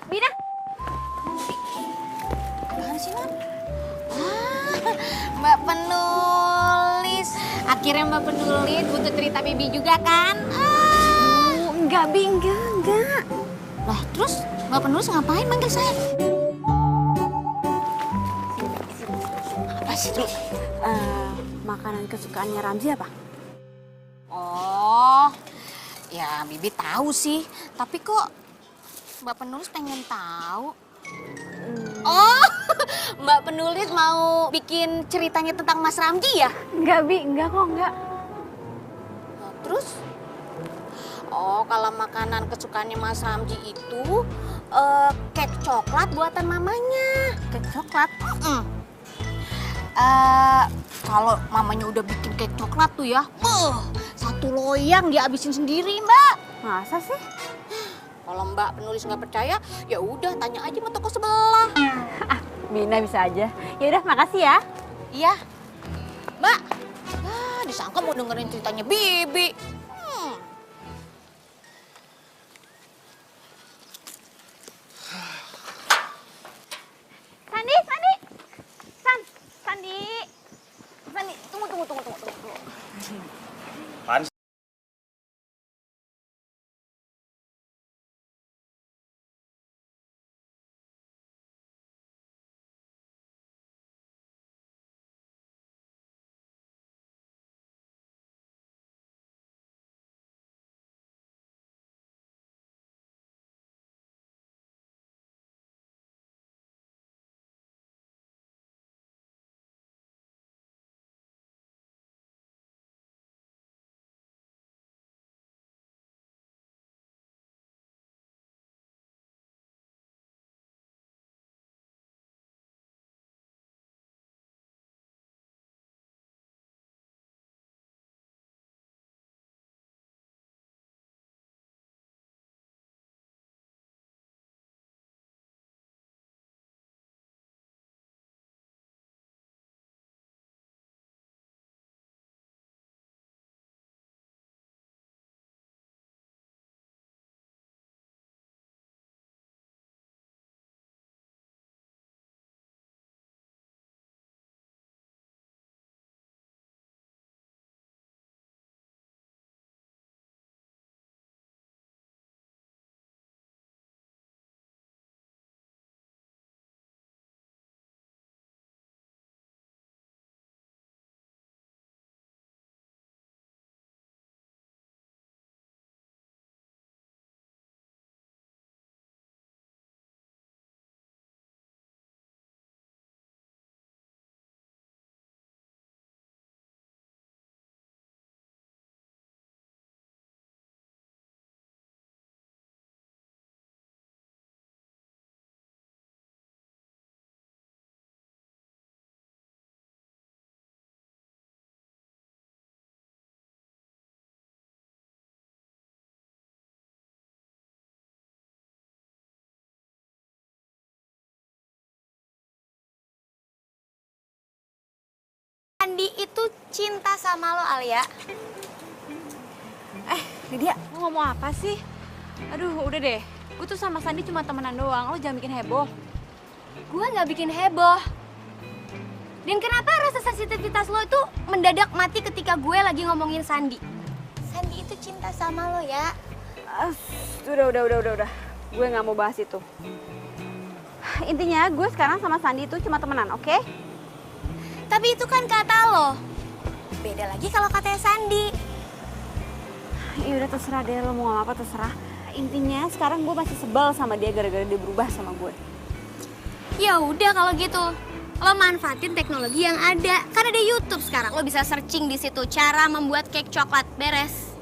Bi dah. Apaan sih, Mam? Mbak penulis. Akhirnya Mbak penulis butuh cerita Bibi juga kan? Enggak, Bi, enggak. Lah, terus Mbak penulis ngapain manggil saya? Apa sih, Dru? Makanan kesukaannya Ramzi apa? Oh, ya Bibi tahu sih. Tapi kok Mbak penulis pengen tahu? Oh, Mbak penulis mau bikin ceritanya tentang Mas Ramji ya? Enggak, Bi, enggak kok, enggak. Nah, terus? Oh, kalau makanan kesukaannya Mas Ramji itu kek coklat buatan mamanya. Kek coklat? Kalau mamanya udah bikin kek coklat tuh ya, satu loyang dia habisin sendiri, Mbak. Masa sih? Kalau Mbak penulis nggak percaya, ya udah tanya aja sama toko sebelah. Bina bisa aja. Ya udah, makasih ya. Iya, Mbak. Disangka mau dengerin ceritanya Bibi. Sandi, tunggu. Apaan Sandi itu cinta sama lo, Alia. Lydia, lo ngomong apa sih? Aduh, udah deh. Gue tuh sama Sandi cuma temenan doang. Lo jangan bikin heboh. Gue nggak bikin heboh. Dan kenapa rasa sensitivitas lo itu mendadak mati ketika gue lagi ngomongin Sandi? Sandi itu cinta sama lo ya. Udah. Gue nggak mau bahas itu. Intinya gue sekarang sama Sandi itu cuma temenan, oke? Tapi itu kan kata lo. Beda lagi kalau katanya Sandi. Ya udah terserah deh, lo mau ngomong apa terserah. Intinya sekarang gue masih sebel sama dia gara-gara dia berubah sama gue. Ya udah kalau gitu. Lo manfaatin teknologi yang ada. Kan ada YouTube sekarang. Lo bisa searching di situ cara membuat cake coklat. Beres.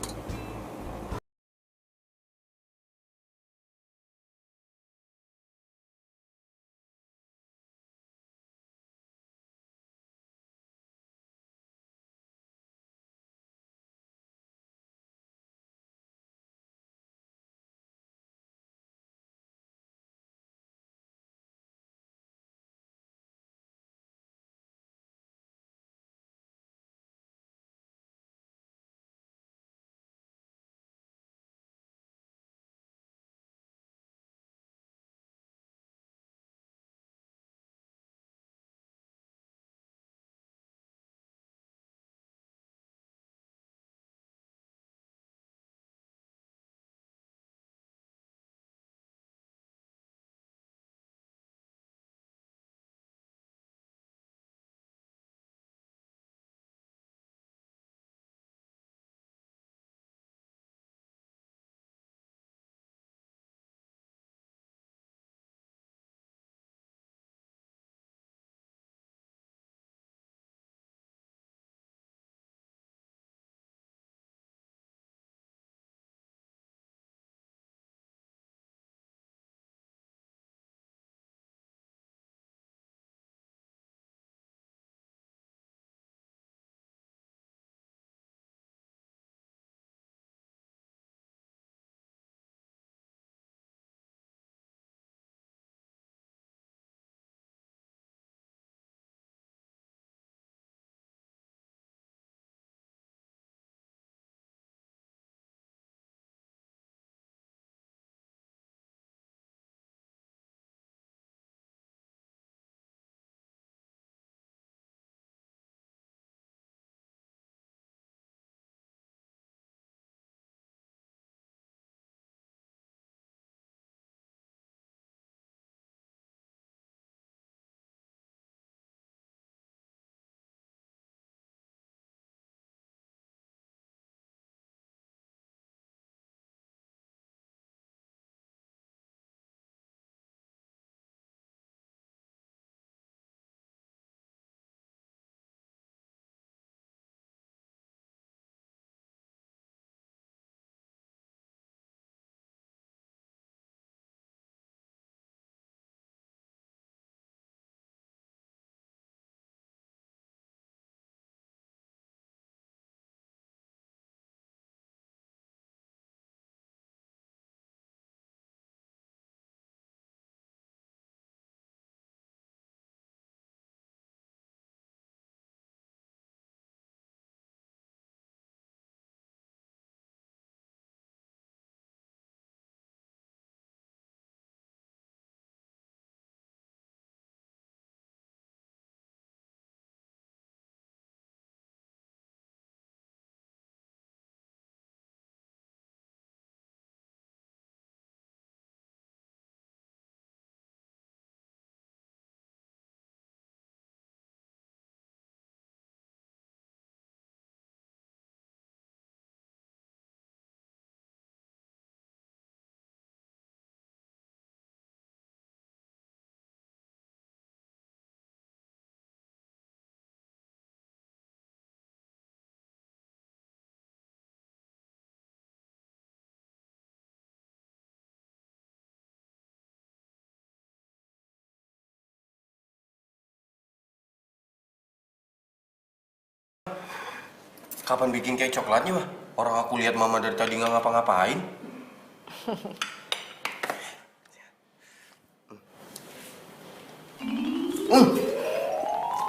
Kapan bikin cake coklatnya, Mah? Orang aku lihat Mama dari tadi nggak ngapa-ngapain.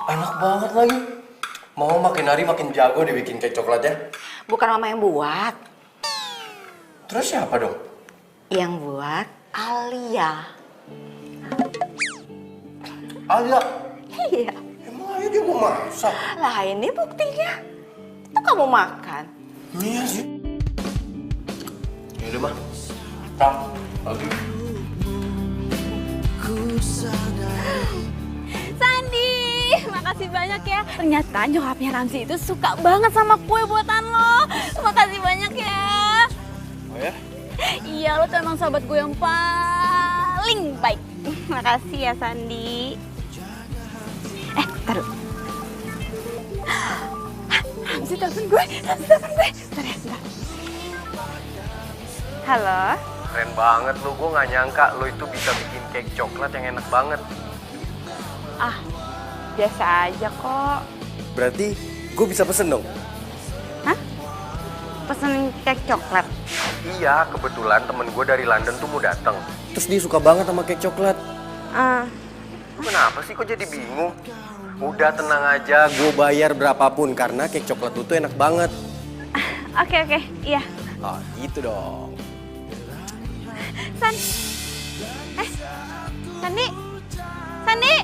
Enak banget lagi. Mau makin hari makin jago deh bikin kek coklatnya. Bukan mama yang buat. Terus siapa dong? Yang buat Alia. Alia. Iya. Emang Alia dia mau masak? Lah ini buktinya. Itu kamu makan. Iya sih. Yaudah mah. Kang, lagi. Sandi, makasih banyak ya. Ternyata nyokapnya Ramzi itu suka banget sama kue buatan lo. Makasih banyak ya. Oh ya? Iya, lo tuh emang sahabat gue yang paling baik. Makasih ya, Sandi. Taruh. Ramzi telepon gue. Bentar ya, bentar. Halo? Keren banget lu, gue gak nyangka lu itu bisa bikin cake coklat yang enak banget. Ah, biasa aja kok. Berarti gue bisa pesen dong? Hah? Pesenin cake coklat? Iya, kebetulan temen gue dari London tuh mau datang. Terus dia suka banget sama cake coklat. Kenapa sih kok jadi bingung? Udah tenang aja, gue bayar berapapun karena cake coklat lu tuh enak banget. Oke, iya. Ah, gitu dong. Sandi! Sandi! Sandi,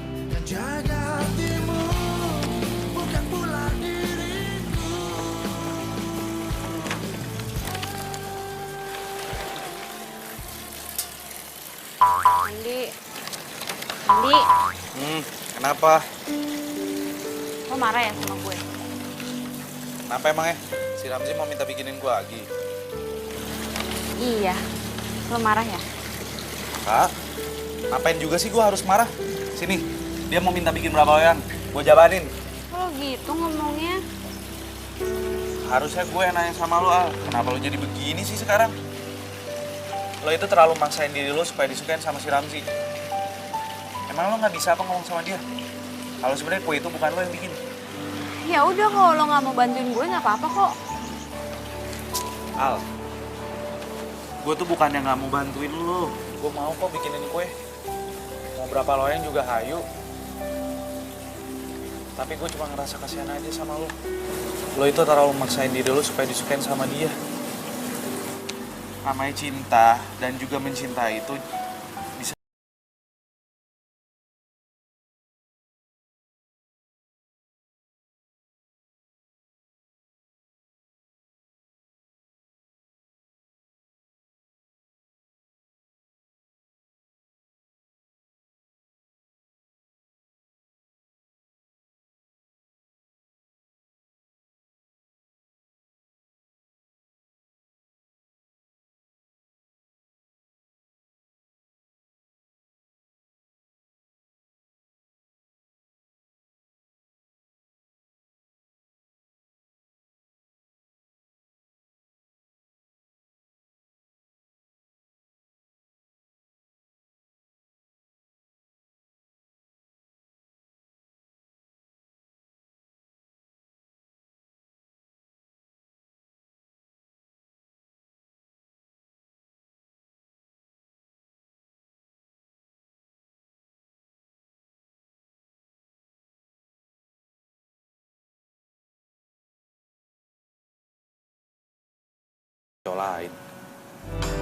Kenapa? lo marah ya sama gue? Kenapa emangnya? Si Ramzi mau minta bikinin gue lagi. Iya, lo marah ya? Kak, ngapain juga sih gue harus marah? Sini, dia mau minta bikin berapa loyang? Gue jabanin. Lo gitu ngomongnya. Harusnya gue yang nanya sama lo, Al. Kenapa lo jadi begini sih sekarang? Lo itu terlalu maksain diri lo supaya disukain sama si Ramzi. Emang lo nggak bisa apa ngomong sama dia? Kalau sebenarnya kue itu bukan lo yang bikin. Ya udah, kalau lo nggak mau bantuin gue nggak apa-apa kok. Al, gue tuh bukan yang nggak mau bantuin lo. Gue mau kok bikinin kue. Mau berapa loyang juga hayu. Tapi gue cuma ngerasa kasihan aja sama lo. Lo itu terlalu maksain diri lo supaya disukain sama dia. Namanya cinta dan juga mencintai itu bisa. Lain.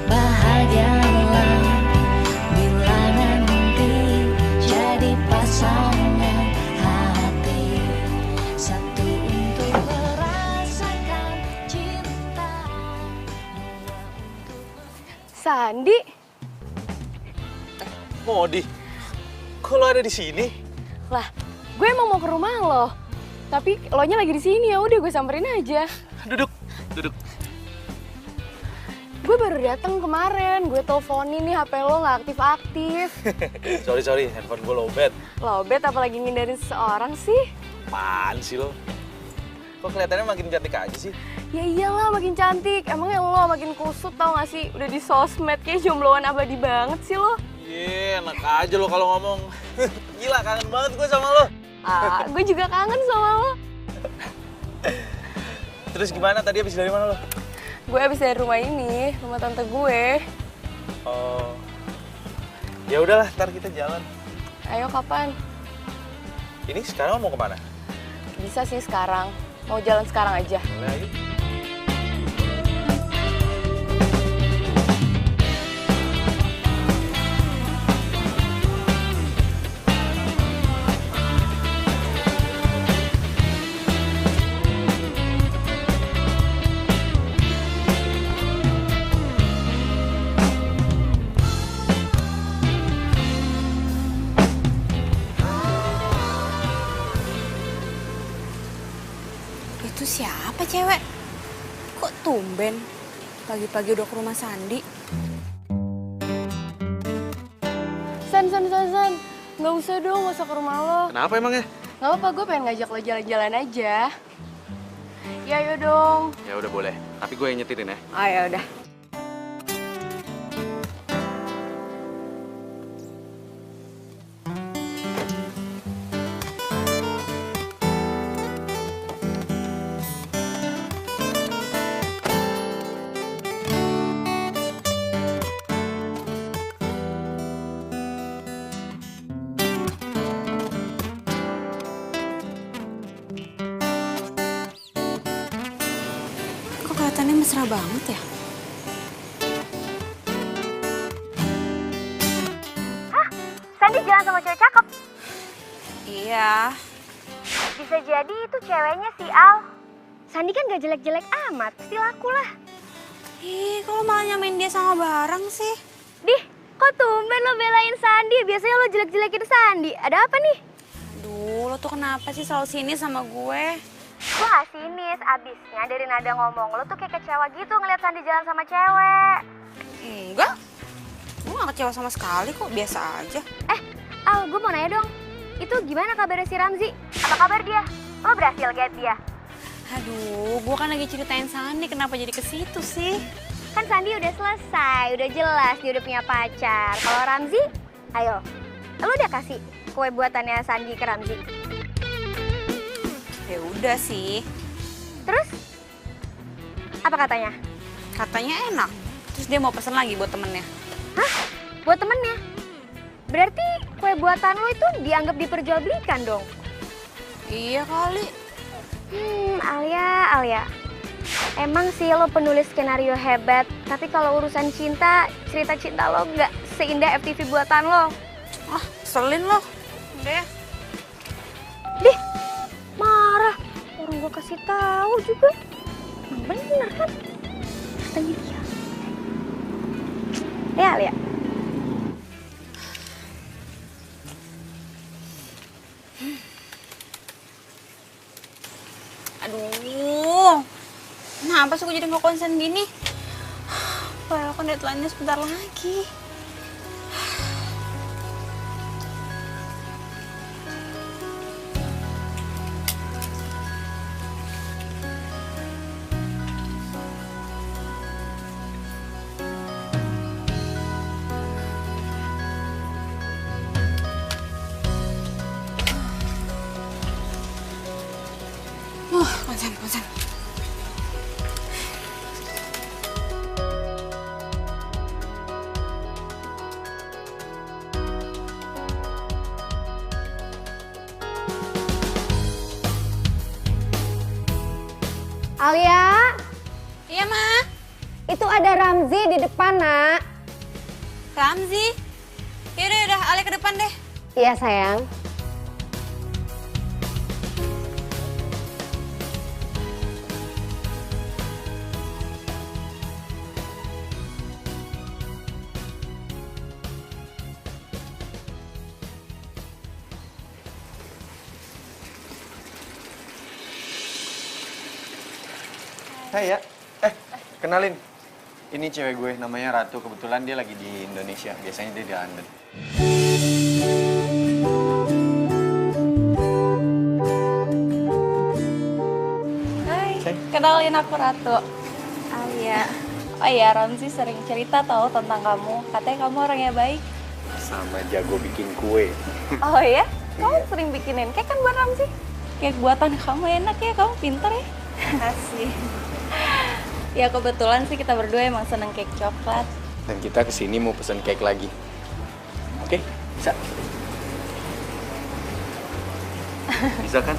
Bahagialah bila nanti jadi pasangan hati, satu untuk merasakan cinta. Sandi, Modi, kok lo ada di sini? lah, gue emang mau ke rumah lo. Tapi lo nya lagi di sini, ya udah gue samperin aja. Duduk. Gue baru datang kemarin, gue teleponin nih HP lo nggak aktif-aktif. Sorry, handphone gue lowbat. Lobet apalagi ngindarin seseorang sih? Apaan sih lo? Kok kelihatannya makin cantik aja sih? Ya iyalah makin cantik, emangnya lo makin kusut tau gak sih? Udah di sosmed kayak jombloan abadi banget sih lo. Iya, enak aja lo kalau ngomong. Gila, kangen banget gue sama lo. Gue juga kangen sama lo. Terus gimana, tadi habis dari mana lo? Gue abis dari rumah ini, rumah tante gue. Oh, ya udahlah, ntar kita jalan. Ayo kapan? Ini sekarang mau kemana? Bisa sih sekarang. Mau jalan sekarang aja. Boleh, ayo. Itu siapa cewek? Kok tumben? Pagi-pagi udah ke rumah Sandi. San. Nggak usah dong, nggak usah ke rumah lo. Kenapa emangnya? Nggak apa-apa, gue pengen ngajak lo jalan-jalan aja. Ya ayo dong. Ya udah boleh, tapi gue yang nyetirin ya. Oh ya udah. Kok kelihatannya mesra banget ya? Sandi jalan sama cewek cakep. Iya. Bisa jadi itu ceweknya si Al. Sandi kan gak jelek-jelek amat, pasti laku lah. Ih, kok lo malah nyamain dia sama barang sih? Dih, kok tumben lo belain Sandi? Biasanya lo jelek-jelekin Sandi. Ada apa nih? Duh, lo tuh kenapa sih selalu sini sama gue? Gue gak sinis, abisnya dari nada ngomong lo tuh kayak kecewa gitu ngeliat Sandi jalan sama cewek. Enggak. Gue gak kecewa sama sekali kok, biasa aja. Al, gue mau nanya dong. Itu gimana kabarnya si Ramzi? Apa kabar dia? Lo berhasil get dia? Aduh, gue kan lagi ceritain Sandi, kenapa jadi ke situ sih? Kan Sandi udah selesai, udah jelas dia udah punya pacar. Kalau Ramzi, ayo. Lo udah kasih kue buatannya Sandi ke Ramzi? Ya udah sih. Terus? Apa katanya? Katanya enak. Terus dia mau pesen lagi buat temennya. Hah? Buat temennya? Berarti kue buatan lo itu dianggap diperjualbelikan dong? Iya kali. Alia. Emang sih lo penulis skenario hebat, tapi kalau urusan cinta, cerita cinta lo nggak seindah FTV buatan lo. Ah, selin lo. Udah ya. Dih, marah. Orang gue kasih tahu juga. Bener kan? Katanya dia. Ya, Alia. Aduh, kenapa sih gue jadi nggak konsen gini? Padahal kan deadline-nya sebentar lagi. Konsen. Alia, Iya, Ma. itu ada Ramzi di depan, Nak. Ramzi. Yaudah, Ale ke depan deh. Iya, sayang. Hai ya. Kenalin. Ini cewek gue, namanya Ratu. Kebetulan dia lagi di Indonesia. Biasanya dia di London. Hai, kenalin aku Ratu. Alia. Oh iya, Ramzi sering cerita tahu tentang kamu. Katanya kamu orangnya baik. Sama jago bikin kue. Oh iya? Kamu sering bikinin kek kan buat Ramzi? Kek buatan kamu enak ya, kamu pinter ya. Kasih. Ya kebetulan sih kita berdua emang seneng kek coklat. Dan kita kesini mau pesen cake lagi. Oke, bisa? Bisa kan?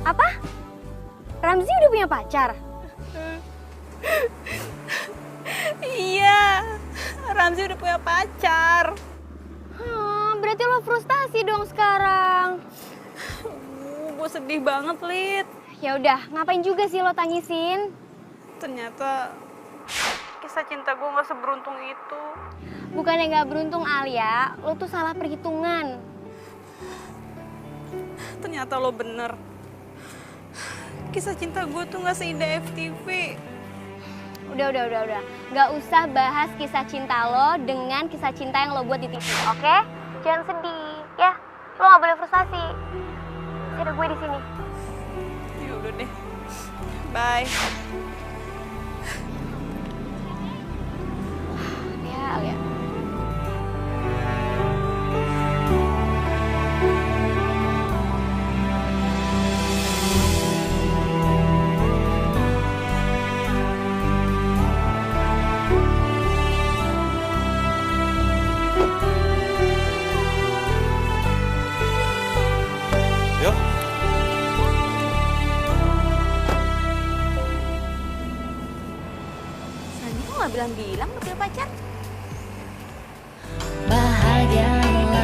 Apa? Ramzi udah punya pacar? Iya, Ramzi udah punya pacar. Berarti lo frustasi dong sekarang. Gue sedih banget, Lid. Ya udah, ngapain juga sih lo tangisin? Ternyata kisah cinta gue gak seberuntung itu. Bukannya gak beruntung, Alia, lo tuh salah perhitungan. Ternyata lo bener. Kisah cinta gue tuh gak seindah FTV. Udah. Gak usah bahas kisah cinta lo dengan kisah cinta yang lo buat di TV, oke? Jangan sedih, ya. Lo gak boleh frustasi. Masih ada gue di sini. Ya udah deh. Bye. Ya, Alia. Yuk. Sandi kok gak bilang-bilang lo punya pacar? Bahagialah bila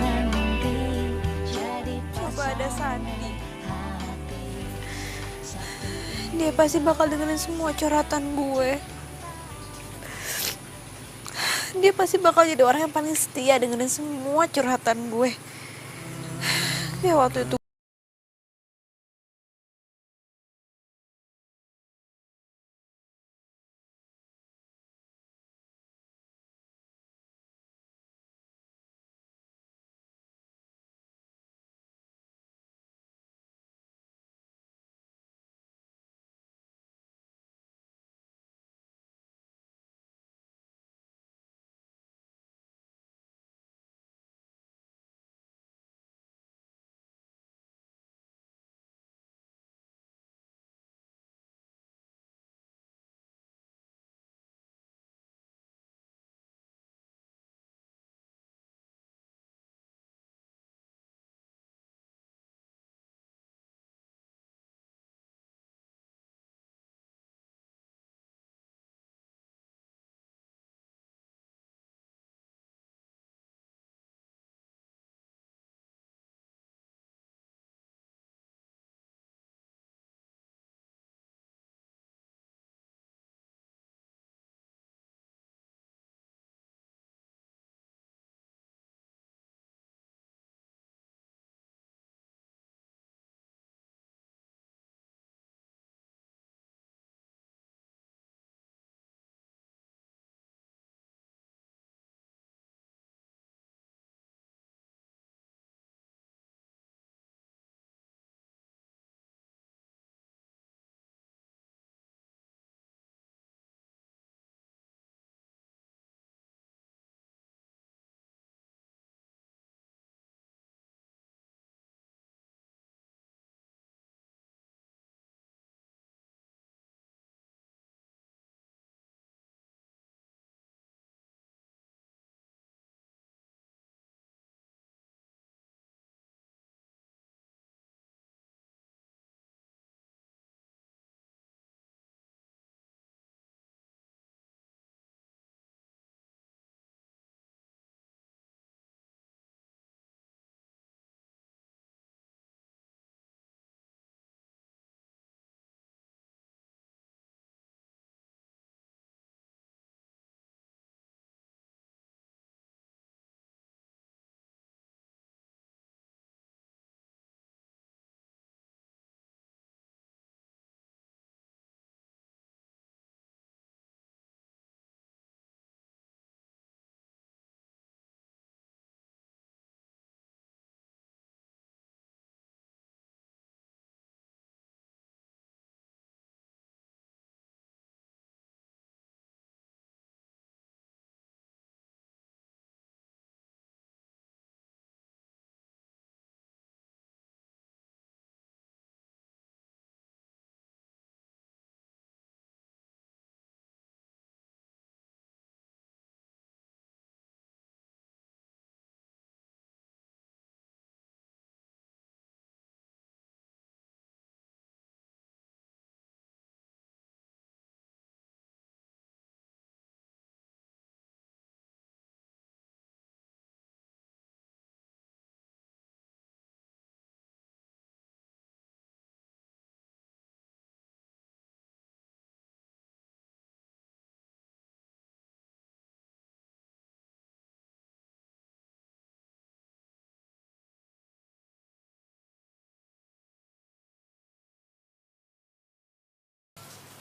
nanti jadi Coba ada Sandi. hati. Dia pasti bakal dengerin semua curhatan gue. Dia pasti bakal jadi orang yang paling setia dengerin semua curhatan gue. Ya waktu itu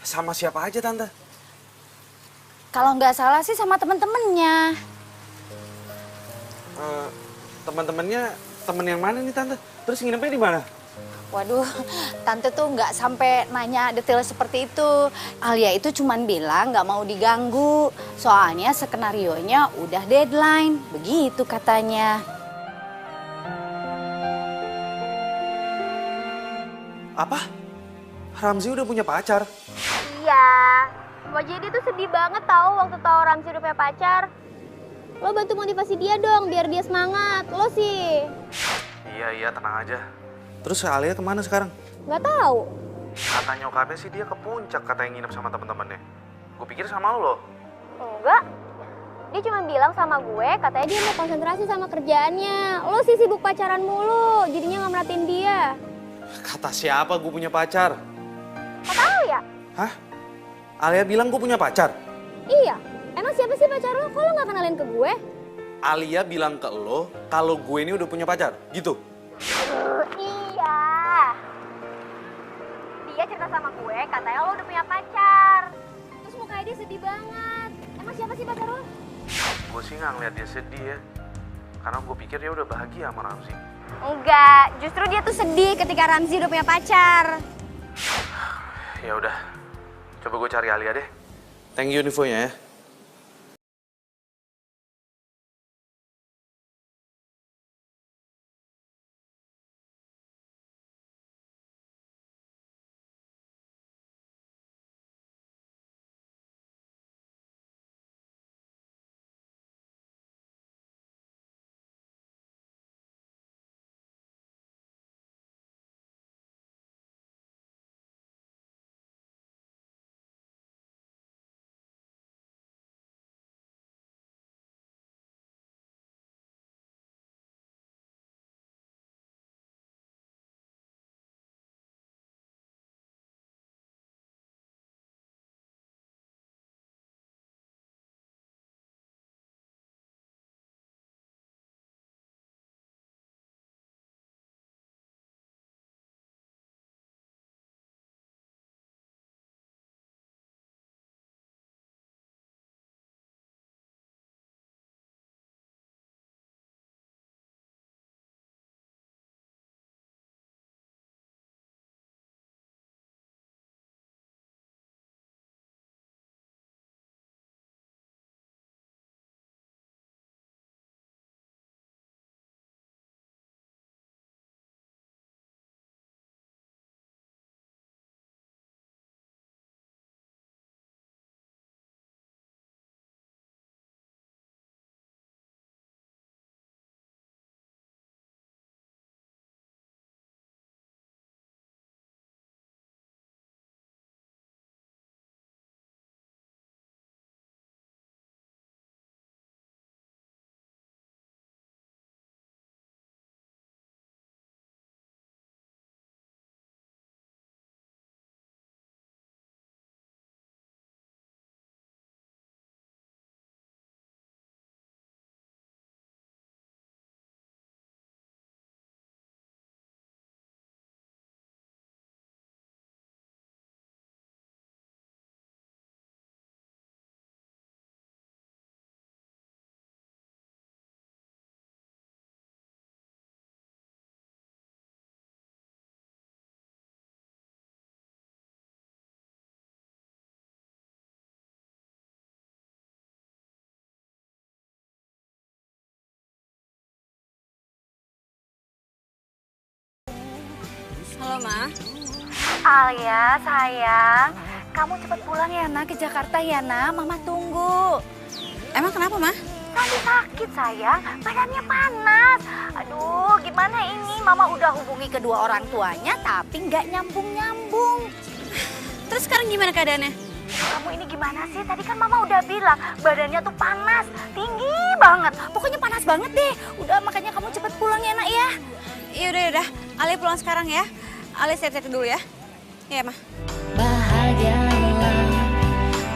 Sama siapa aja Tante? Kalau nggak salah sih sama temen-temennya. Teman-temannya, temen yang mana nih Tante? Terus nginepnya di mana? Waduh, Tante tuh nggak sampai nanya detail seperti itu. Alia itu cuman bilang nggak mau diganggu. Soalnya skenarionya udah deadline. Begitu katanya. Apa? Ramzi udah punya pacar? Iya. Wajah dia tuh sedih banget tahu waktu tahu Ramzi udah punya pacar. Lo bantu motivasi dia dong biar dia semangat. Lo sih. Iya, tenang aja. Terus Alia kemana sekarang? Nggak tahu. Kata nyokapnya sih dia ke puncak, katanya nginep sama temen-temennya. Gue pikir sama lo. Enggak. Dia cuma bilang sama gue katanya dia mau konsentrasi sama kerjaannya. Lo sih sibuk pacaran mulu, jadinya nggak merhatiin dia. Kata siapa gue punya pacar? Kata Alia. Hah? Alia bilang gue punya pacar? Iya. Emang siapa sih pacar lo? Kok lo nggak kenalin ke gue? Alia bilang ke lo kalau gue ini udah punya pacar, gitu? Iya. Dia cerita sama gue katanya lo udah punya pacar. Terus mukanya dia sedih banget. Emang siapa sih pacar lo? Gue sih nggak ngeliat dia sedih ya. Karena gue pikir dia udah bahagia sama Ramzi. Enggak, justru dia tuh sedih ketika Ramzi udah punya pacar. Ya udah, coba gue cari Alia deh. Thank you infonya ya. Halo, Ma. Alia, sayang. Kamu cepat pulang ya, nak, ke Jakarta ya, nak. Mama tunggu. Emang kenapa, Ma? Tadi sakit, sayang. Badannya panas. Aduh, gimana ini? Mama udah hubungi kedua orang tuanya, tapi nggak nyambung-nyambung. Terus sekarang gimana keadaannya? Kamu ini gimana sih? Tadi kan Mama udah bilang badannya tuh panas, tinggi banget. Pokoknya panas banget deh. Udah, makanya kamu cepet pulang ya, nak ya. Yaudah. Ale pulang sekarang ya. Ale set-set dulu ya. Iya, Ma. Bahagialah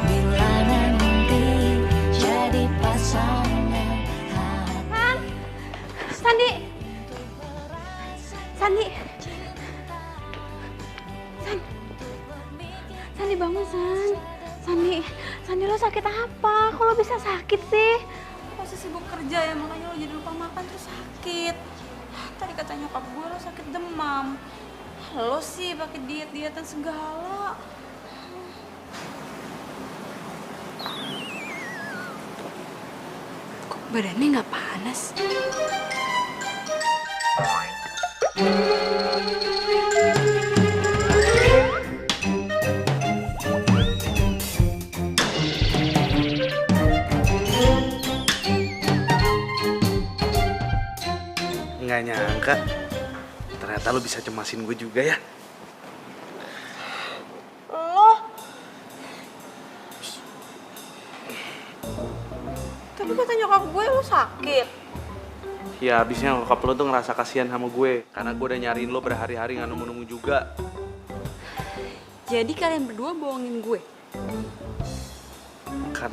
bila nanti jadi pasangan hati. Sandi. Sandi. Sandi bangun, San. Sandi lo sakit apa? Kok lo bisa sakit sih? Masih sibuk kerja ya, makanya lo jadi lupa makan terus sakit. Tadi kata nyokap gue lo sakit demam. Lo sih pakai diet-dietan segala. Kok badannya nggak panas? Nggak nyangka, ternyata lo bisa cemasin gue juga ya. Tapi kata nyokap gue lo sakit. Ya abisnya nyokap lo tuh ngerasa kasihan sama gue, karena gue udah nyariin lo berhari-hari nggak nemu-nemu juga. Jadi kalian berdua bohongin gue? Kan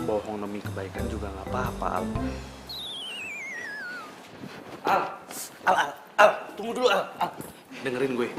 bohong demi kebaikan juga nggak apa-apa, Al. Al, tunggu dulu, Al. Dengerin gue.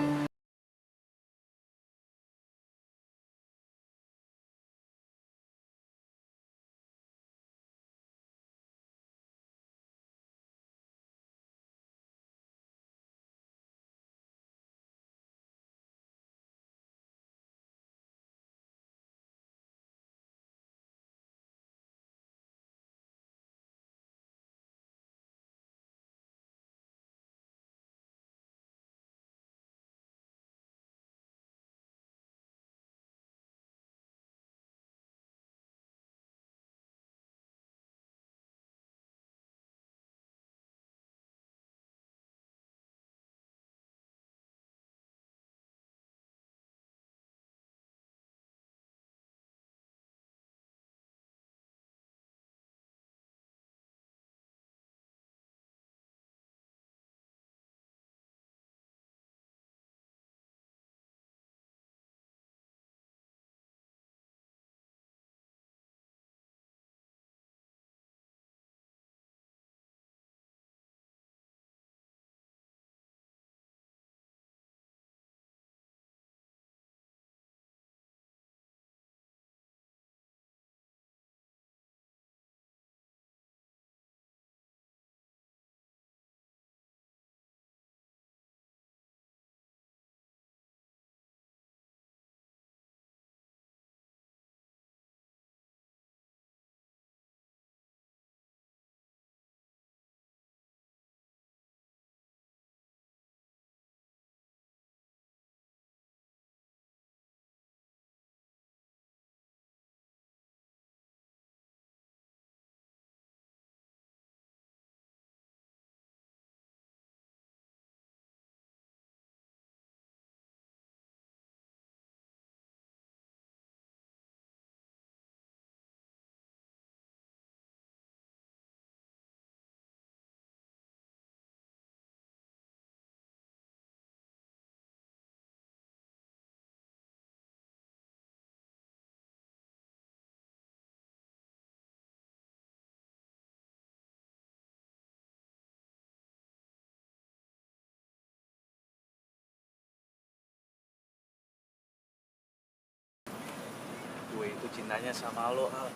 Gue itu cintanya sama lo, Al.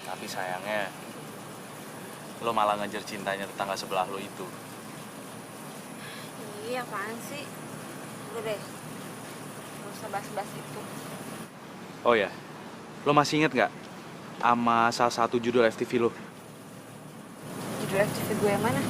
Tapi sayangnya, lo malah ngejar cintanya tetangga sebelah lo itu. Iya, apaan sih? Udah deh, gak usah bahas-bahas itu. Oh ya, lo masih inget nggak sama salah satu judul FTV lo? Judul FTV gue yang mana?